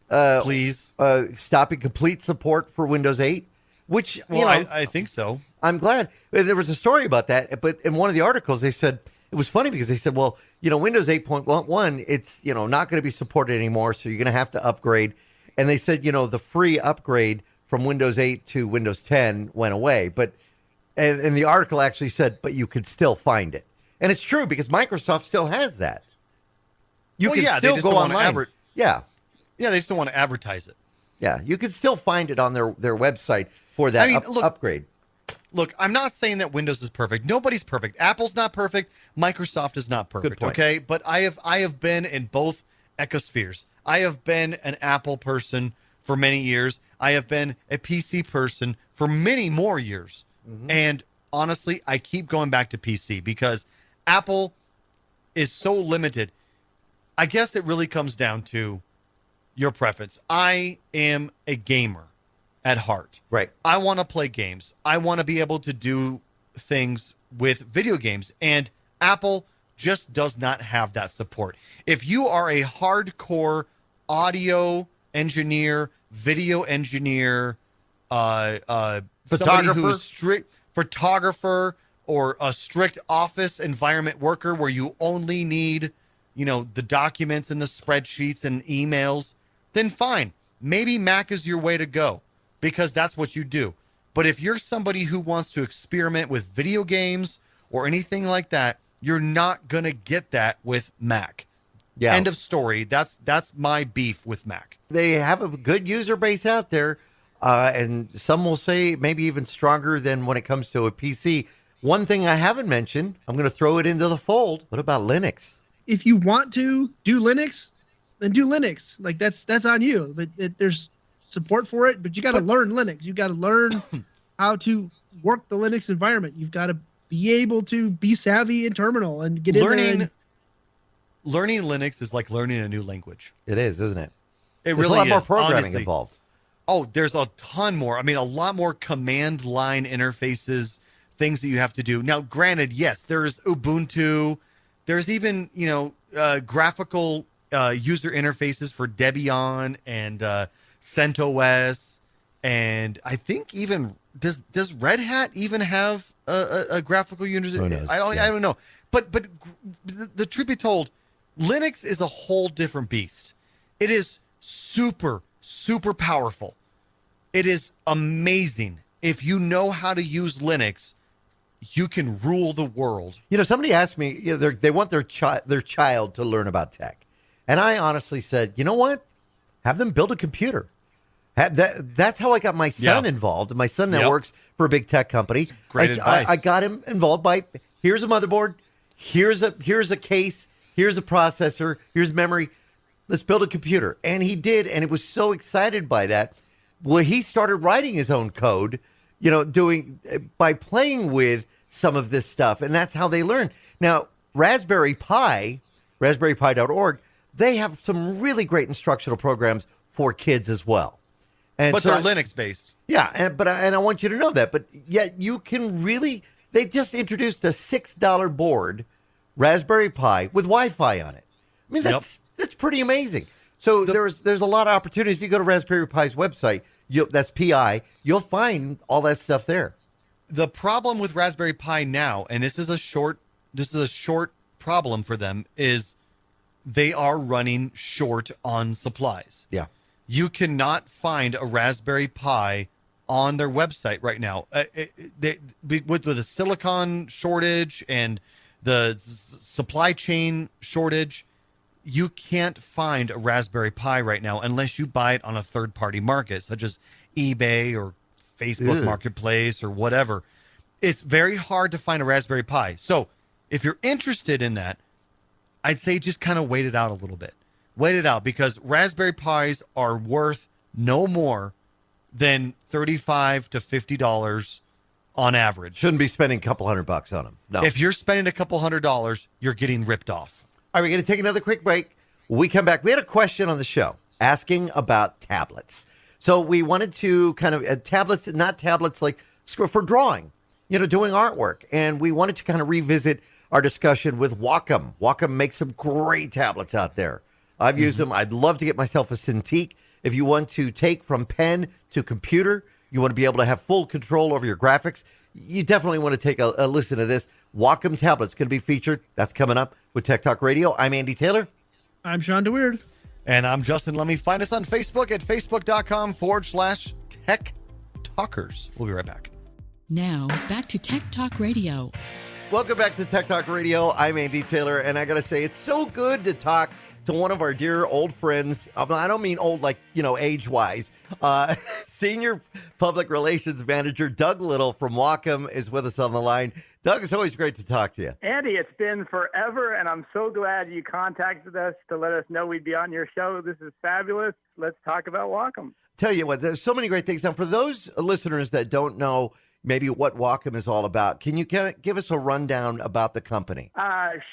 [SPEAKER 4] Please.
[SPEAKER 1] Stopping complete support for Windows 8? Which,
[SPEAKER 4] I think so.
[SPEAKER 1] I'm glad. There was a story about that, but in one of the articles, they said, it was funny because they said, well, Windows 8.1, it's, not going to be supported anymore, so you're going to have to upgrade. And they said, the free upgrade from Windows 8 to Windows 10 went away. But and the article actually said, but you could still find it. And it's true because Microsoft still has that. You can still go online. Yeah,
[SPEAKER 4] they still want to advertise it.
[SPEAKER 1] Yeah, you can still find it on their website for that upgrade.
[SPEAKER 4] Look, I'm not saying that Windows is perfect. Nobody's perfect. Apple's not perfect. Microsoft is not perfect.
[SPEAKER 1] Good point.
[SPEAKER 4] Okay, but I have been in both ecospheres. I have been an Apple person for many years. I have been a PC person for many more years. Mm-hmm. And honestly, I keep going back to PC because Apple is so limited. I guess it really comes down to your preference. I am a gamer at heart.
[SPEAKER 1] Right.
[SPEAKER 4] I want to play games. I want to be able to do things with video games. And Apple just does not have that support. If you are a hardcore audio engineer, video engineer, somebody who is strict photographer, or a strict office environment worker where you only need, the documents and the spreadsheets and emails, then fine. Maybe Mac is your way to go because that's what you do. But if you're somebody who wants to experiment with video games or anything like that, you're not going to get that with Mac. Yeah. End of story. That's my beef with Mac.
[SPEAKER 1] They have a good user base out there, and some will say maybe even stronger than when it comes to a PC. One thing I haven't mentioned, I'm going to throw it into the fold. What about Linux?
[SPEAKER 3] If you want to do Linux, then do Linux. Like that's on you. But there's support for it, but you got to learn Linux. You got to learn how to work the Linux environment. You've got to be able to be savvy in terminal and get in there.
[SPEAKER 4] Learning Linux is like learning a new language.
[SPEAKER 1] It is, isn't it?
[SPEAKER 4] There's
[SPEAKER 1] really is. A lot more programming
[SPEAKER 4] honestly
[SPEAKER 1] involved.
[SPEAKER 4] Oh, there's a ton more. I mean, a lot more command line interfaces, things that you have to do. Now, granted, yes, there's Ubuntu. There's even, graphical user interfaces for Debian and CentOS. And I think even, does Red Hat even have a graphical user? I don't know. But the truth be told, Linux is a whole different beast. It is super, super powerful. It is amazing. If you know how to use Linux, you can rule the world.
[SPEAKER 1] You know, somebody asked me, they want their child to learn about tech. And I honestly said, you know what? Have them build a computer. That's how I got my son involved. My son now works for a big tech company.
[SPEAKER 4] Great advice.
[SPEAKER 1] I got him involved by, here's a motherboard, here's a case, here's a processor, here's memory. Let's build a computer. And he did, and it was so excited by that. Well, he started writing his own code, by playing with some of this stuff, and that's how they learn. Now, Raspberry Pi, raspberrypi.org, they have some really great instructional programs for kids as well. And
[SPEAKER 4] but they're Linux-based.
[SPEAKER 1] Yeah, and I want you to know that. But yet you can really, they just introduced a $6 board, Raspberry Pi, with Wi-Fi on it. I mean, that's pretty amazing. So there's a lot of opportunities. If you go to Raspberry Pi's website, that's PI, you'll find all that stuff there.
[SPEAKER 4] The problem with Raspberry Pi now, and this is a short problem for them, is they are running short on supplies.
[SPEAKER 1] Yeah.
[SPEAKER 4] You cannot find a Raspberry Pi on their website right now. With the silicon shortage and the supply chain shortage, you can't find a Raspberry Pi right now unless you buy it on a third-party market, such as eBay or Facebook Marketplace or whatever. It's very hard to find a Raspberry Pi. So if you're interested in that, I'd say just kind of wait it out a little bit. Wait it out, because Raspberry Pis are worth no more than $35 to $50 on average.
[SPEAKER 1] Shouldn't be spending a couple $100 on them. No.
[SPEAKER 4] If you're spending a couple $100, you're getting ripped off.
[SPEAKER 1] All right, we're going to take another quick break. When we come back, we had a question on the show asking about tablets. So we wanted to kind of tablets, not tablets like for drawing, doing artwork. And we wanted to kind of revisit our discussion with Wacom. Wacom makes some great tablets out there. I've used them. I'd love to get myself a Cintiq. If you want to take from pen to computer, you want to be able to have full control over your graphics, you definitely want to take a listen to this. Wacom tablet's going to be featured. That's coming up with Tech Talk Radio. I'm Andy Taylor.
[SPEAKER 3] I'm Shawn DeWeerd.
[SPEAKER 4] And I'm Justin Lemme. Find us on Facebook at facebook.com/Tech Talkers. We'll be right back.
[SPEAKER 6] Now, back to Tech Talk Radio.
[SPEAKER 1] Welcome back to Tech Talk Radio. I'm Andy Taylor, and I got to say, it's so good to talk to one of our dear old friends. I don't mean old like, age-wise. Senior Public Relations Manager Doug Little from Wacom is with us on the line. Doug, it's always great to talk to you.
[SPEAKER 7] Andy, it's been forever, and I'm so glad you contacted us to let us know we'd be on your show. This is fabulous. Let's talk about Wacom.
[SPEAKER 1] Tell you what, there's so many great things. Now, for those listeners that don't know maybe what Wacom is all about, can you kind of give us a rundown about the company?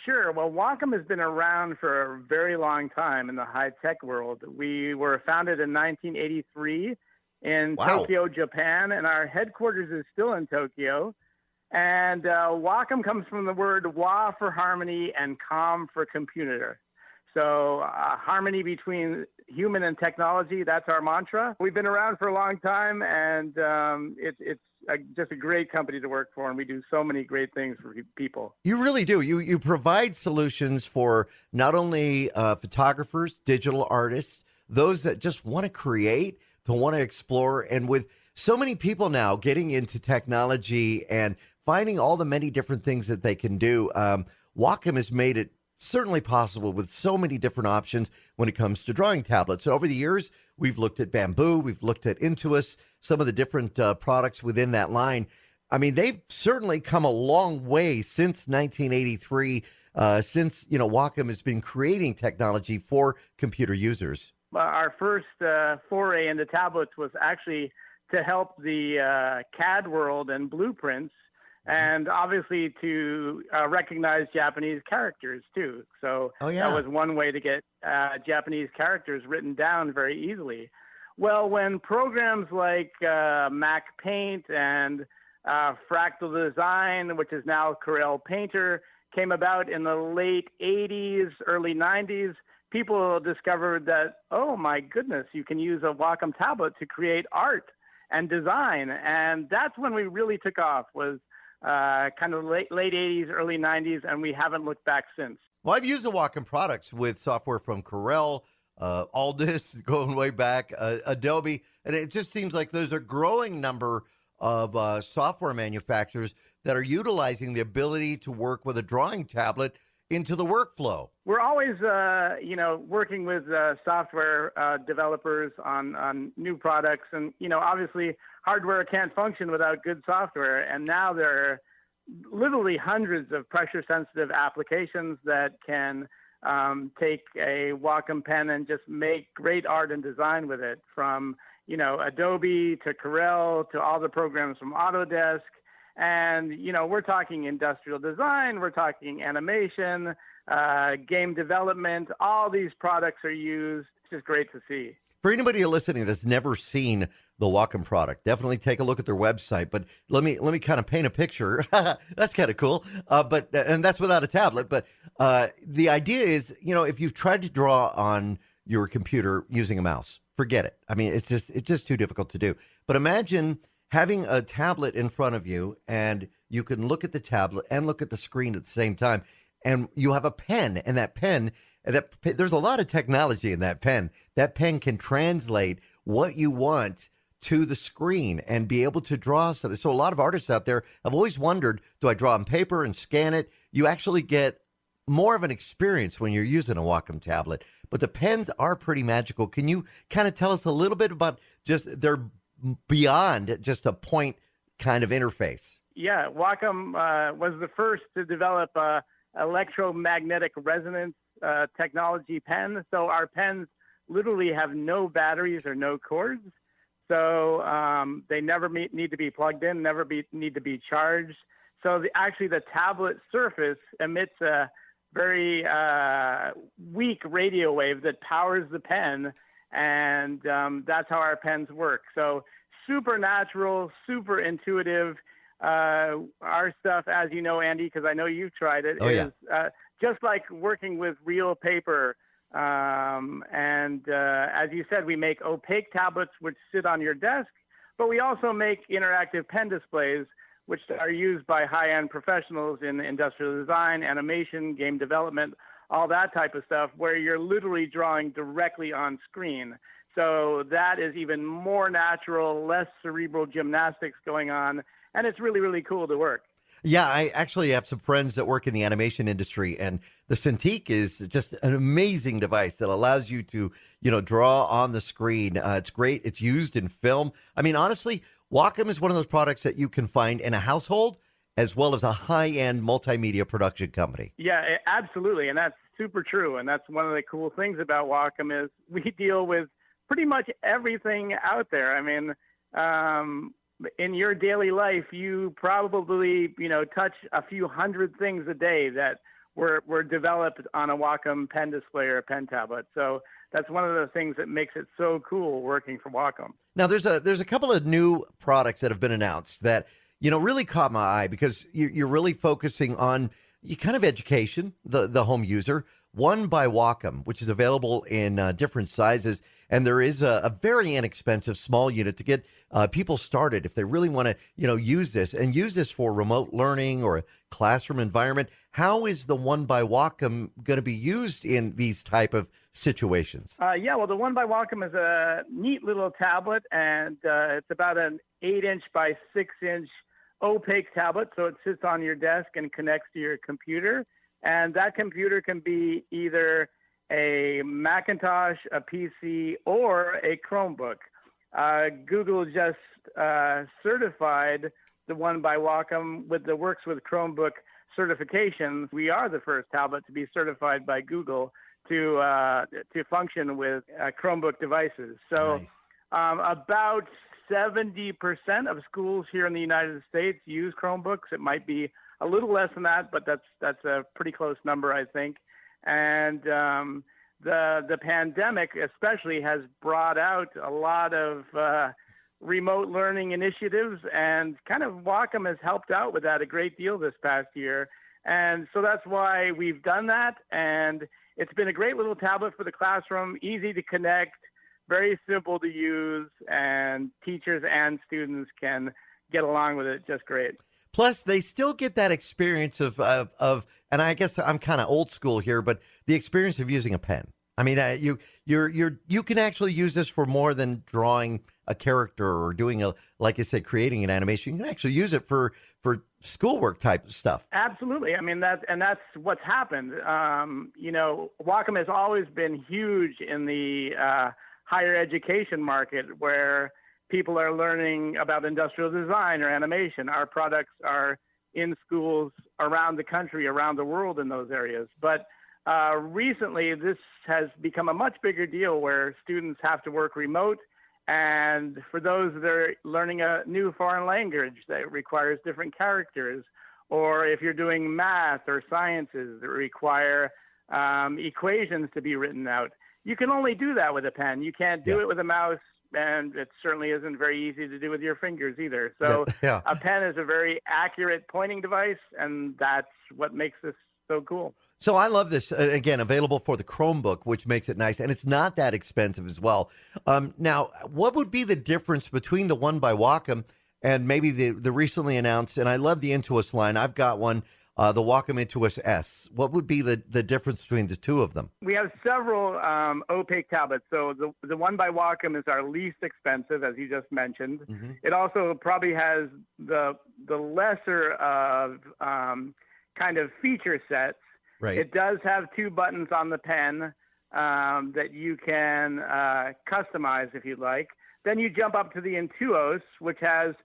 [SPEAKER 7] Sure. Well, Wacom has been around for a very long time in the high-tech world. We were founded in 1983 in Tokyo, Japan, and our headquarters is still in Tokyo. And Wacom comes from the word Wa for harmony and Com for computer. So harmony between human and technology, that's our mantra. We've been around for a long time, and it's just a great company to work for, and we do so many great things for people. You
[SPEAKER 1] really do. You provide solutions for not only photographers, digital artists, those that just want to create, to want to explore, and with so many people now getting into technology and finding all the many different things that they can do, Wacom has made it certainly possible with so many different options when it comes to drawing tablets. So over the years, we've looked at Bamboo, we've looked at N2os, some of the different products within that line. I mean, they've certainly come a long way since 1983, since, Wacom has been creating technology for computer users.
[SPEAKER 7] Our first foray into tablets was actually to help the CAD world and blueprints, and obviously to recognize Japanese characters, too. So that was one way to get Japanese characters written down very easily. Well, when programs like Mac Paint and Fractal Design, which is now Corel Painter, came about in the late 80s, early 90s, people discovered that, oh, my goodness, you can use a Wacom tablet to create art and design. And that's when we really took off, was kind of late 80s, early 90s, and we haven't looked back since.
[SPEAKER 1] Well, I've used the Wacom products with software from Corel, Aldus, going way back, Adobe, and it just seems like there's a growing number of software manufacturers that are utilizing the ability to work with a drawing tablet into the workflow.
[SPEAKER 7] We're always, working with software developers on new products. And, obviously hardware can't function without good software. And now there are literally hundreds of pressure-sensitive applications that can take a Wacom pen and just make great art and design with it, from, Adobe to Corel to all the programs from Autodesk. And, we're talking industrial design, we're talking animation, game development. All these products are used. It's just great to see.
[SPEAKER 1] For anybody listening that's never seen the Wacom product, definitely take a look at their website. But let me kind of paint a picture. That's kind of cool. And that's without a tablet. But the idea is, if you've tried to draw on your computer using a mouse, forget it. I mean, it's just too difficult to do. But imagine having a tablet in front of you, and you can look at the tablet and look at the screen at the same time, and you have a pen, and there's a lot of technology in that pen. That pen can translate what you want to the screen and be able to draw something. So a lot of artists out there have always wondered, do I draw on paper and scan it? You actually get more of an experience when you're using a Wacom tablet, but the pens are pretty magical. Can you kind of tell us a little bit about just their beyond just a point kind of interface?
[SPEAKER 7] Yeah, Wacom was the first to develop electromagnetic resonance technology pen. So our pens literally have no batteries or no cords. So they never need to be plugged in, need to be charged. So the tablet surface emits a very weak radio wave that powers the pen, and that's how our pens work. So super natural, super intuitive. Our stuff, as you know, Andy, because I know you've tried it, is just like working with real paper. And as you said, we make opaque tablets which sit on your desk, but we also make interactive pen displays which are used by high-end professionals in industrial design, animation, game development, all that type of stuff, where you're literally drawing directly on screen. So that is even more natural, less cerebral gymnastics going on, and it's really, really cool to work.
[SPEAKER 1] Yeah, I actually have some friends that work in the animation industry, and the Cintiq is just an amazing device that allows you to, draw on the screen. It's great. It's used in film. I mean, honestly, Wacom is one of those products that you can find in a household as well as a high-end multimedia production company. Yeah,
[SPEAKER 7] absolutely, and that's super true. And that's one of the cool things about Wacom is we deal with pretty much everything out there. I mean, in your daily life, you probably, touch a few hundred things a day that were developed on a Wacom pen display or a pen tablet. So that's one of the things that makes it so cool working for Wacom.
[SPEAKER 1] Now, there's a couple of new products that have been announced that, really caught my eye because you're really focusing on kind of education, the home user. One by Wacom, which is available in different sizes. And there is a very inexpensive small unit to get people started if they really want to, use this for remote learning or a classroom environment. How is the one by Wacom going to be used in these type of situations?
[SPEAKER 7] Well, the one by Wacom is a neat little tablet, and it's about an 8-inch by 6-inch opaque tablet. So it sits on your desk and connects to your computer. And that computer can be either a Macintosh, a PC, or a Chromebook. Google just certified the one by Wacom with the Works with Chromebook certification. We are the first tablet to be certified by Google to function with Chromebook devices. So nice. About 70% of schools here in the United States use Chromebooks. It might be a little less than that, but that's a pretty close number, I think. And the pandemic especially has brought out a lot of remote learning initiatives, and kind of Wacom has helped out with that a great deal this past year. And so that's why we've done that. And it's been a great little tablet for the classroom, easy to connect, very simple to use, and teachers and students can get along with it just great.
[SPEAKER 1] Plus, they still get that experience of, and I guess I'm kind of old school here, but the experience of using a pen. I mean, you can actually use this for more than drawing a character or doing like I said, creating an animation. You can actually use it for schoolwork type of stuff.
[SPEAKER 7] Absolutely. I mean, that's what's happened. Wacom has always been huge in the higher education market where people are learning about industrial design or animation. Our products are in schools around the country, around the world in those areas. But recently, this has become a much bigger deal where students have to work remote. And for those that are learning a new foreign language that requires different characters, or if you're doing math or sciences that require equations to be written out, you can only do that with a pen. You can't do it with a mouse, and it certainly isn't very easy to do with your fingers either. So a pen is a very accurate pointing device, and that's what makes this so cool.
[SPEAKER 1] So I love this. Again, available for the Chromebook, which makes it nice. And it's not that expensive as well. Now, what would be the difference between the one by Wacom and maybe the recently announced, and I love the N2os line. I've got one, the Wacom N2os S. What would be the difference between the two of them?
[SPEAKER 7] We have several opaque tablets. So the one by Wacom is our least expensive, as you just mentioned. Mm-hmm. It also probably has the lesser of kind of feature sets.
[SPEAKER 1] Right.
[SPEAKER 7] It does have 2 buttons on the pen that you can customize if you'd like. Then you jump up to the N2os, which has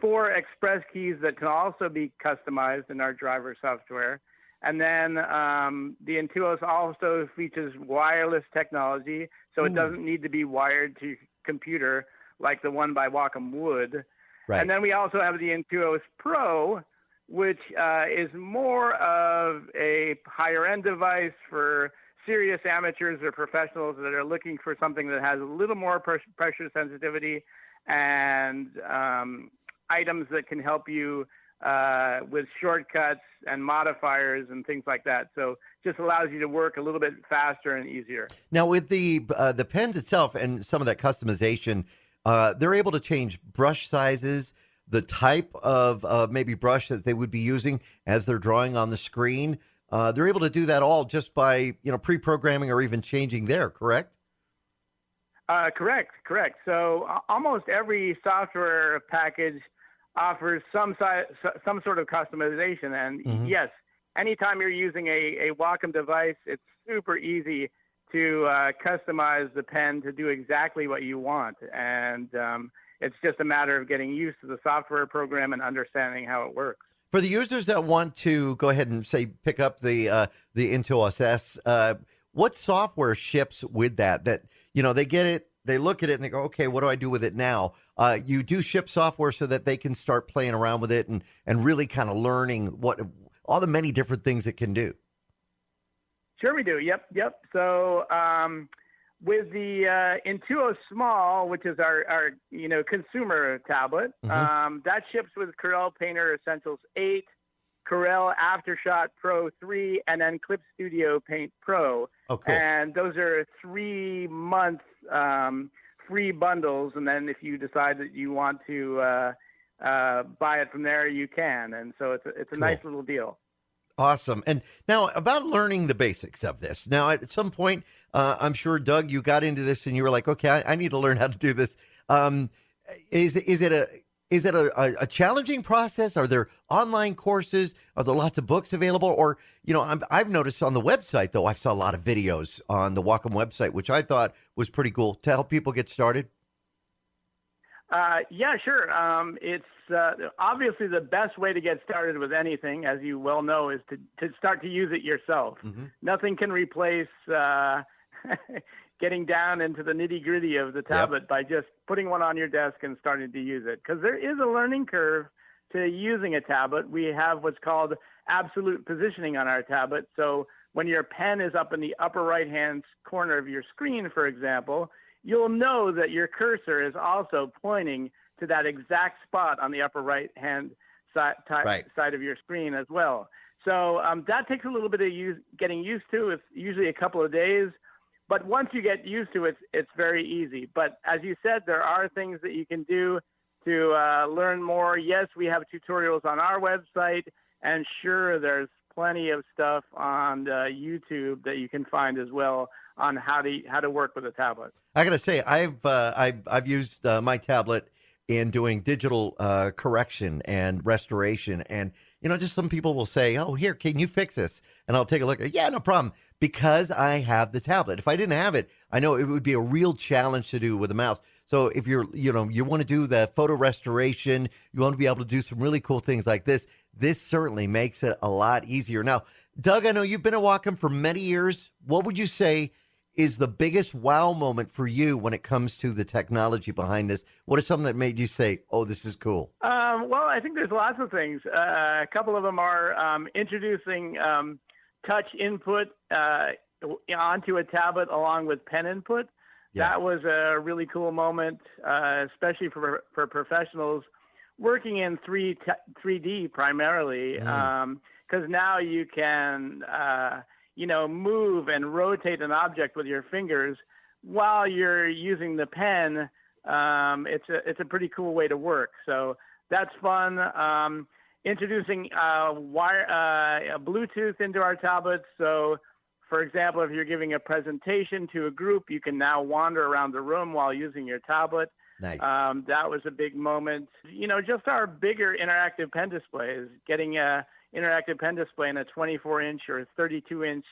[SPEAKER 7] 4 express keys that can also be customized in our driver software. And then the N2os also features wireless technology, so it doesn't need to be wired to your computer like the one by Wacom would.
[SPEAKER 1] Right.
[SPEAKER 7] And then we also have the N2os Pro, which is more of a higher-end device for serious amateurs or professionals that are looking for something that has a little more pressure sensitivity and items that can help you with shortcuts and modifiers and things like that. So just allows you to work a little bit faster and easier.
[SPEAKER 1] Now, with the pens itself and some of that customization, they're able to change brush sizes, the type of maybe brush that they would be using as they're drawing on the screen. They're able to do that all just by, pre-programming or even changing there, correct?
[SPEAKER 7] Correct. So almost every software package offers some sort of customization. And yes, anytime you're using a Wacom device, it's super easy to customize the pen to do exactly what you want. And it's just a matter of getting used to the software program and understanding how it works.
[SPEAKER 1] For the users that want to go ahead and say pick up the N2os S, what software ships with that? That they get it, they look at it, and they go, okay, what do I do with it now? You do ship software so that they can start playing around with it and really kind of learning what all the many different things it can do.
[SPEAKER 7] Sure, we do. Yep. So with the N2os Small, which is our consumer tablet, that ships with Corel Painter Essentials 8, Corel Aftershot Pro 3, and then Clip Studio Paint Pro.
[SPEAKER 1] Oh, cool.
[SPEAKER 7] And those are 3-month free bundles. And then if you decide that you want to buy it from there, you can. And so it's a cool. Nice little deal.
[SPEAKER 1] Awesome. And now about learning the basics of this. Now, at some point, I'm sure, Doug, you got into this and you were like, okay, I need to learn how to do this. Is it a challenging process? Are there online courses? Are there lots of books available? Or, I've noticed on the website, though, I saw a lot of videos on the Wacom website, which I thought was pretty cool to help people get started.
[SPEAKER 7] Yeah, sure. It's obviously the best way to get started with anything, as you well know, is to start to use it yourself. Nothing can replace getting down into the nitty-gritty of the tablet by just putting one on your desk and starting to use it. Because there is a learning curve to using a tablet. We have what's called absolute positioning on our tablet. So when your pen is up in the upper right-hand corner of your screen, for example, you'll know that your cursor is also pointing to that exact spot on the upper right-hand side of your screen as well. So that takes a little bit of getting used to. It's usually a couple of days. But once you get used to it, it's very easy. But as you said, there are things that you can do to learn more. Yes, we have tutorials on our website. And sure, there's plenty of stuff on YouTube that you can find as well on how to work with a tablet.
[SPEAKER 1] I got to say, I've used my tablet in doing digital correction and restoration, and just some people will say, "Oh, here, can you fix this?" And I'll take a look. Yeah, no problem, because I have the tablet. If I didn't have it, I know it would be a real challenge to do with a mouse. So if you want to do the photo restoration, you want to be able to do some really cool things like this. This certainly makes it a lot easier. Now, Doug, I know you've been at Wacom for many years. What would you say is the biggest wow moment for you when it comes to the technology behind this? What is something that made you say, "Oh, this is cool"?
[SPEAKER 7] Well, I think there's lots of things. A couple of them are introducing touch input onto a tablet along with pen input.
[SPEAKER 1] Yeah.
[SPEAKER 7] That was a really cool moment, especially for professionals working in 3D primarily, because now you can move and rotate an object with your fingers while you're using the pen. It's a pretty cool way to work. So that's fun. Introducing Bluetooth into our tablets. So, for example, if you're giving a presentation to a group, you can now wander around the room while using your tablet.
[SPEAKER 1] Nice.
[SPEAKER 7] That was a big moment. Just our bigger interactive pen displays, getting a interactive pen display in a 24-inch or 32-inch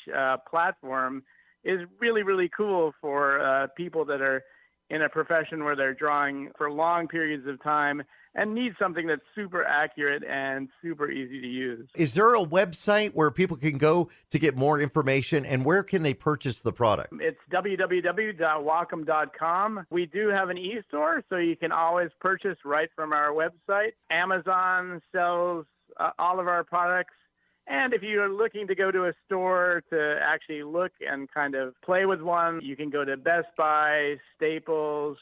[SPEAKER 7] platform is really, really cool for people that are in a profession where they're drawing for long periods of time and need something that's super accurate and super easy to use.
[SPEAKER 1] Is there a website where people can go to get more information, and where can they purchase the product?
[SPEAKER 7] It's www.wacom.com. We do have an e-store, so you can always purchase right from our website. Amazon sells all of our products. And if you're looking to go to a store to actually look and kind of play with one, you can go to Best Buy, Staples,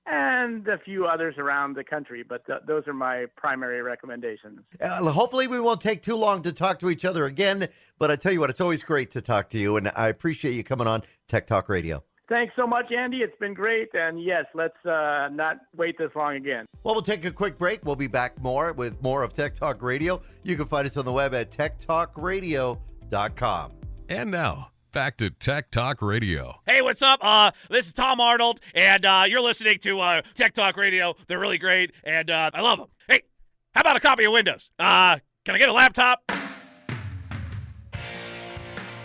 [SPEAKER 7] and a few others around the country. But those are my primary recommendations.
[SPEAKER 1] Hopefully we won't take too long to talk to each other again. But I tell you what, it's always great to talk to you. And I appreciate you coming on Tech Talk Radio.
[SPEAKER 7] Thanks so much, Andy. It's been great. And yes, let's not wait this long again.
[SPEAKER 1] Well, we'll take a quick break. We'll be back with more of Tech Talk Radio. You can find us on the web at techtalkradio.com.
[SPEAKER 5] And now, back to Tech Talk Radio.
[SPEAKER 8] Hey, what's up? This is Tom Arnold, and you're listening to Tech Talk Radio. They're really great, and I love them. Hey, how about a copy of Windows? Can I get a laptop?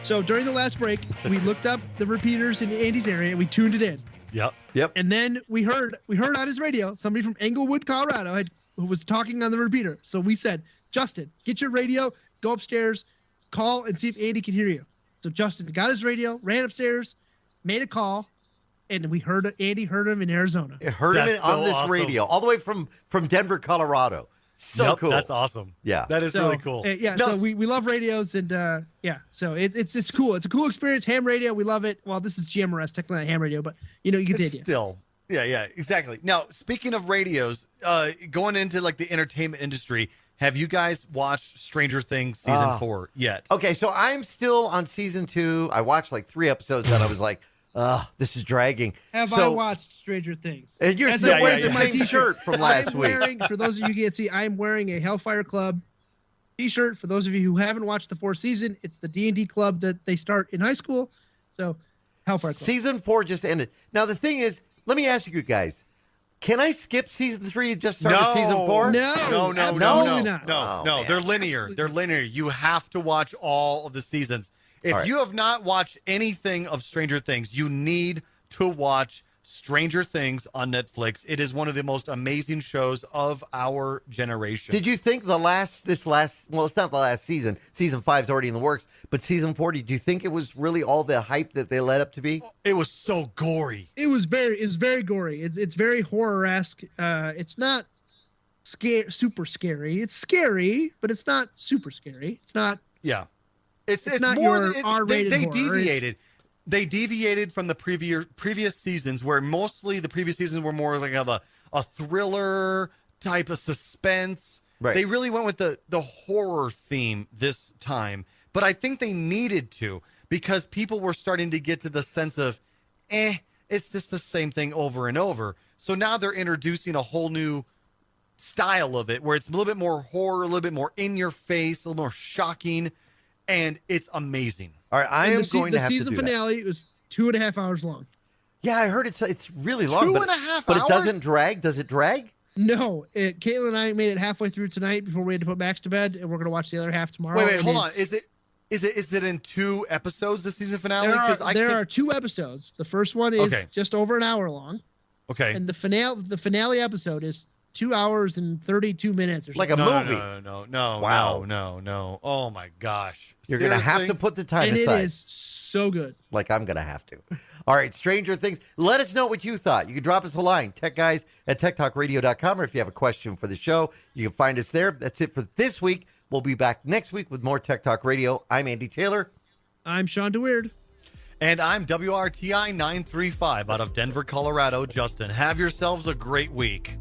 [SPEAKER 3] So during the last break, we looked up the repeaters in Andy's area and we tuned it in.
[SPEAKER 4] Yep.
[SPEAKER 3] And then we heard on his radio somebody from Englewood, Colorado, who was talking on the repeater. So we said, Justin, get your radio, go upstairs, call and see if Andy can hear you. So Justin got his radio, ran upstairs, made a call, and Andy heard him in Arizona.
[SPEAKER 1] Heard him on this radio, all the way from Denver, Colorado. So cool.
[SPEAKER 4] That's awesome.
[SPEAKER 1] Yeah.
[SPEAKER 4] That is really cool.
[SPEAKER 3] So we love radios, and so it's cool. It's a cool experience. Ham radio, we love it. Well, this is GMRS, technically not ham radio, but you get the idea.
[SPEAKER 4] Still. Yeah, exactly. Now, speaking of radios, going into like the entertainment industry, have you guys watched Stranger Things season 4 yet?
[SPEAKER 1] Okay, so I'm still on season 2. I watched like 3 episodes and I was like, this is dragging.
[SPEAKER 3] I watched Stranger Things?
[SPEAKER 1] And you're still wearing the same shirt from last week.
[SPEAKER 3] For those of you who can't see, I'm wearing a Hellfire Club t-shirt. For those of you who haven't watched the 4th season, it's the D&D club that they start in high school. So, Hellfire Club.
[SPEAKER 1] Season 4 just ended. Now, the thing is, let me ask you guys, can I skip season 3 and just start with season 4?
[SPEAKER 4] No.
[SPEAKER 3] Absolutely not.
[SPEAKER 4] No. They're linear. They're linear. You have to watch all of the seasons. If you have not watched anything of Stranger Things, you need to watch Stranger Things on Netflix. It is one of the most amazing shows of our generation.
[SPEAKER 1] Did you think well, it's not the last season. Season 5 is already in the works, but season 4, did you think it was really all the hype that they led up to be?
[SPEAKER 4] It was so gory.
[SPEAKER 3] It was very gory. It's very horror-esque. It's not super scary. It's scary, but it's not super scary. It's not.
[SPEAKER 4] Yeah. It's
[SPEAKER 3] not
[SPEAKER 4] more
[SPEAKER 3] your R-rated
[SPEAKER 4] they
[SPEAKER 3] horror.
[SPEAKER 4] They deviated from the previous seasons, where mostly the previous seasons were more like a thriller type of suspense.
[SPEAKER 1] Right.
[SPEAKER 4] They really went with the horror theme this time, but I think they needed to, because people were starting to get to the sense of, it's just the same thing over and over. So now they're introducing a whole new style of it, where it's a little bit more horror, a little bit more in your face, a little more shocking. and it's amazing.
[SPEAKER 1] All right, I am going to have to do
[SPEAKER 3] The season finale was 2.5 hours long.
[SPEAKER 1] Yeah, I heard it's really long.
[SPEAKER 4] 2.5 hours?
[SPEAKER 1] But it doesn't drag. Does it drag?
[SPEAKER 3] No, Caitlin and I made it halfway through tonight before we had to put Max to bed, and we're going to watch the other half tomorrow.
[SPEAKER 4] Wait, hold on. Is it in 2 episodes, the season finale?
[SPEAKER 3] There are 2 episodes. The first one is just over an hour long.
[SPEAKER 4] Okay.
[SPEAKER 3] And the finale episode is 2 hours and 32 minutes or something.
[SPEAKER 1] Like a movie.
[SPEAKER 4] No.
[SPEAKER 1] Wow.
[SPEAKER 4] No. Oh my gosh.
[SPEAKER 1] You're going to have to put the time aside.
[SPEAKER 3] And it is so good.
[SPEAKER 1] Like I'm going to have to. All right, Stranger Things. Let us know what you thought. You can drop us a line, techguys@techtalkradio.com, or if you have a question for the show, you can find us there. That's it for this week. We'll be back next week with more Tech Talk Radio. I'm Andy Taylor.
[SPEAKER 3] I'm Shawn DeWeerd.
[SPEAKER 4] And I'm WRTI 935 out of Denver, Colorado. Justin, have yourselves a great week.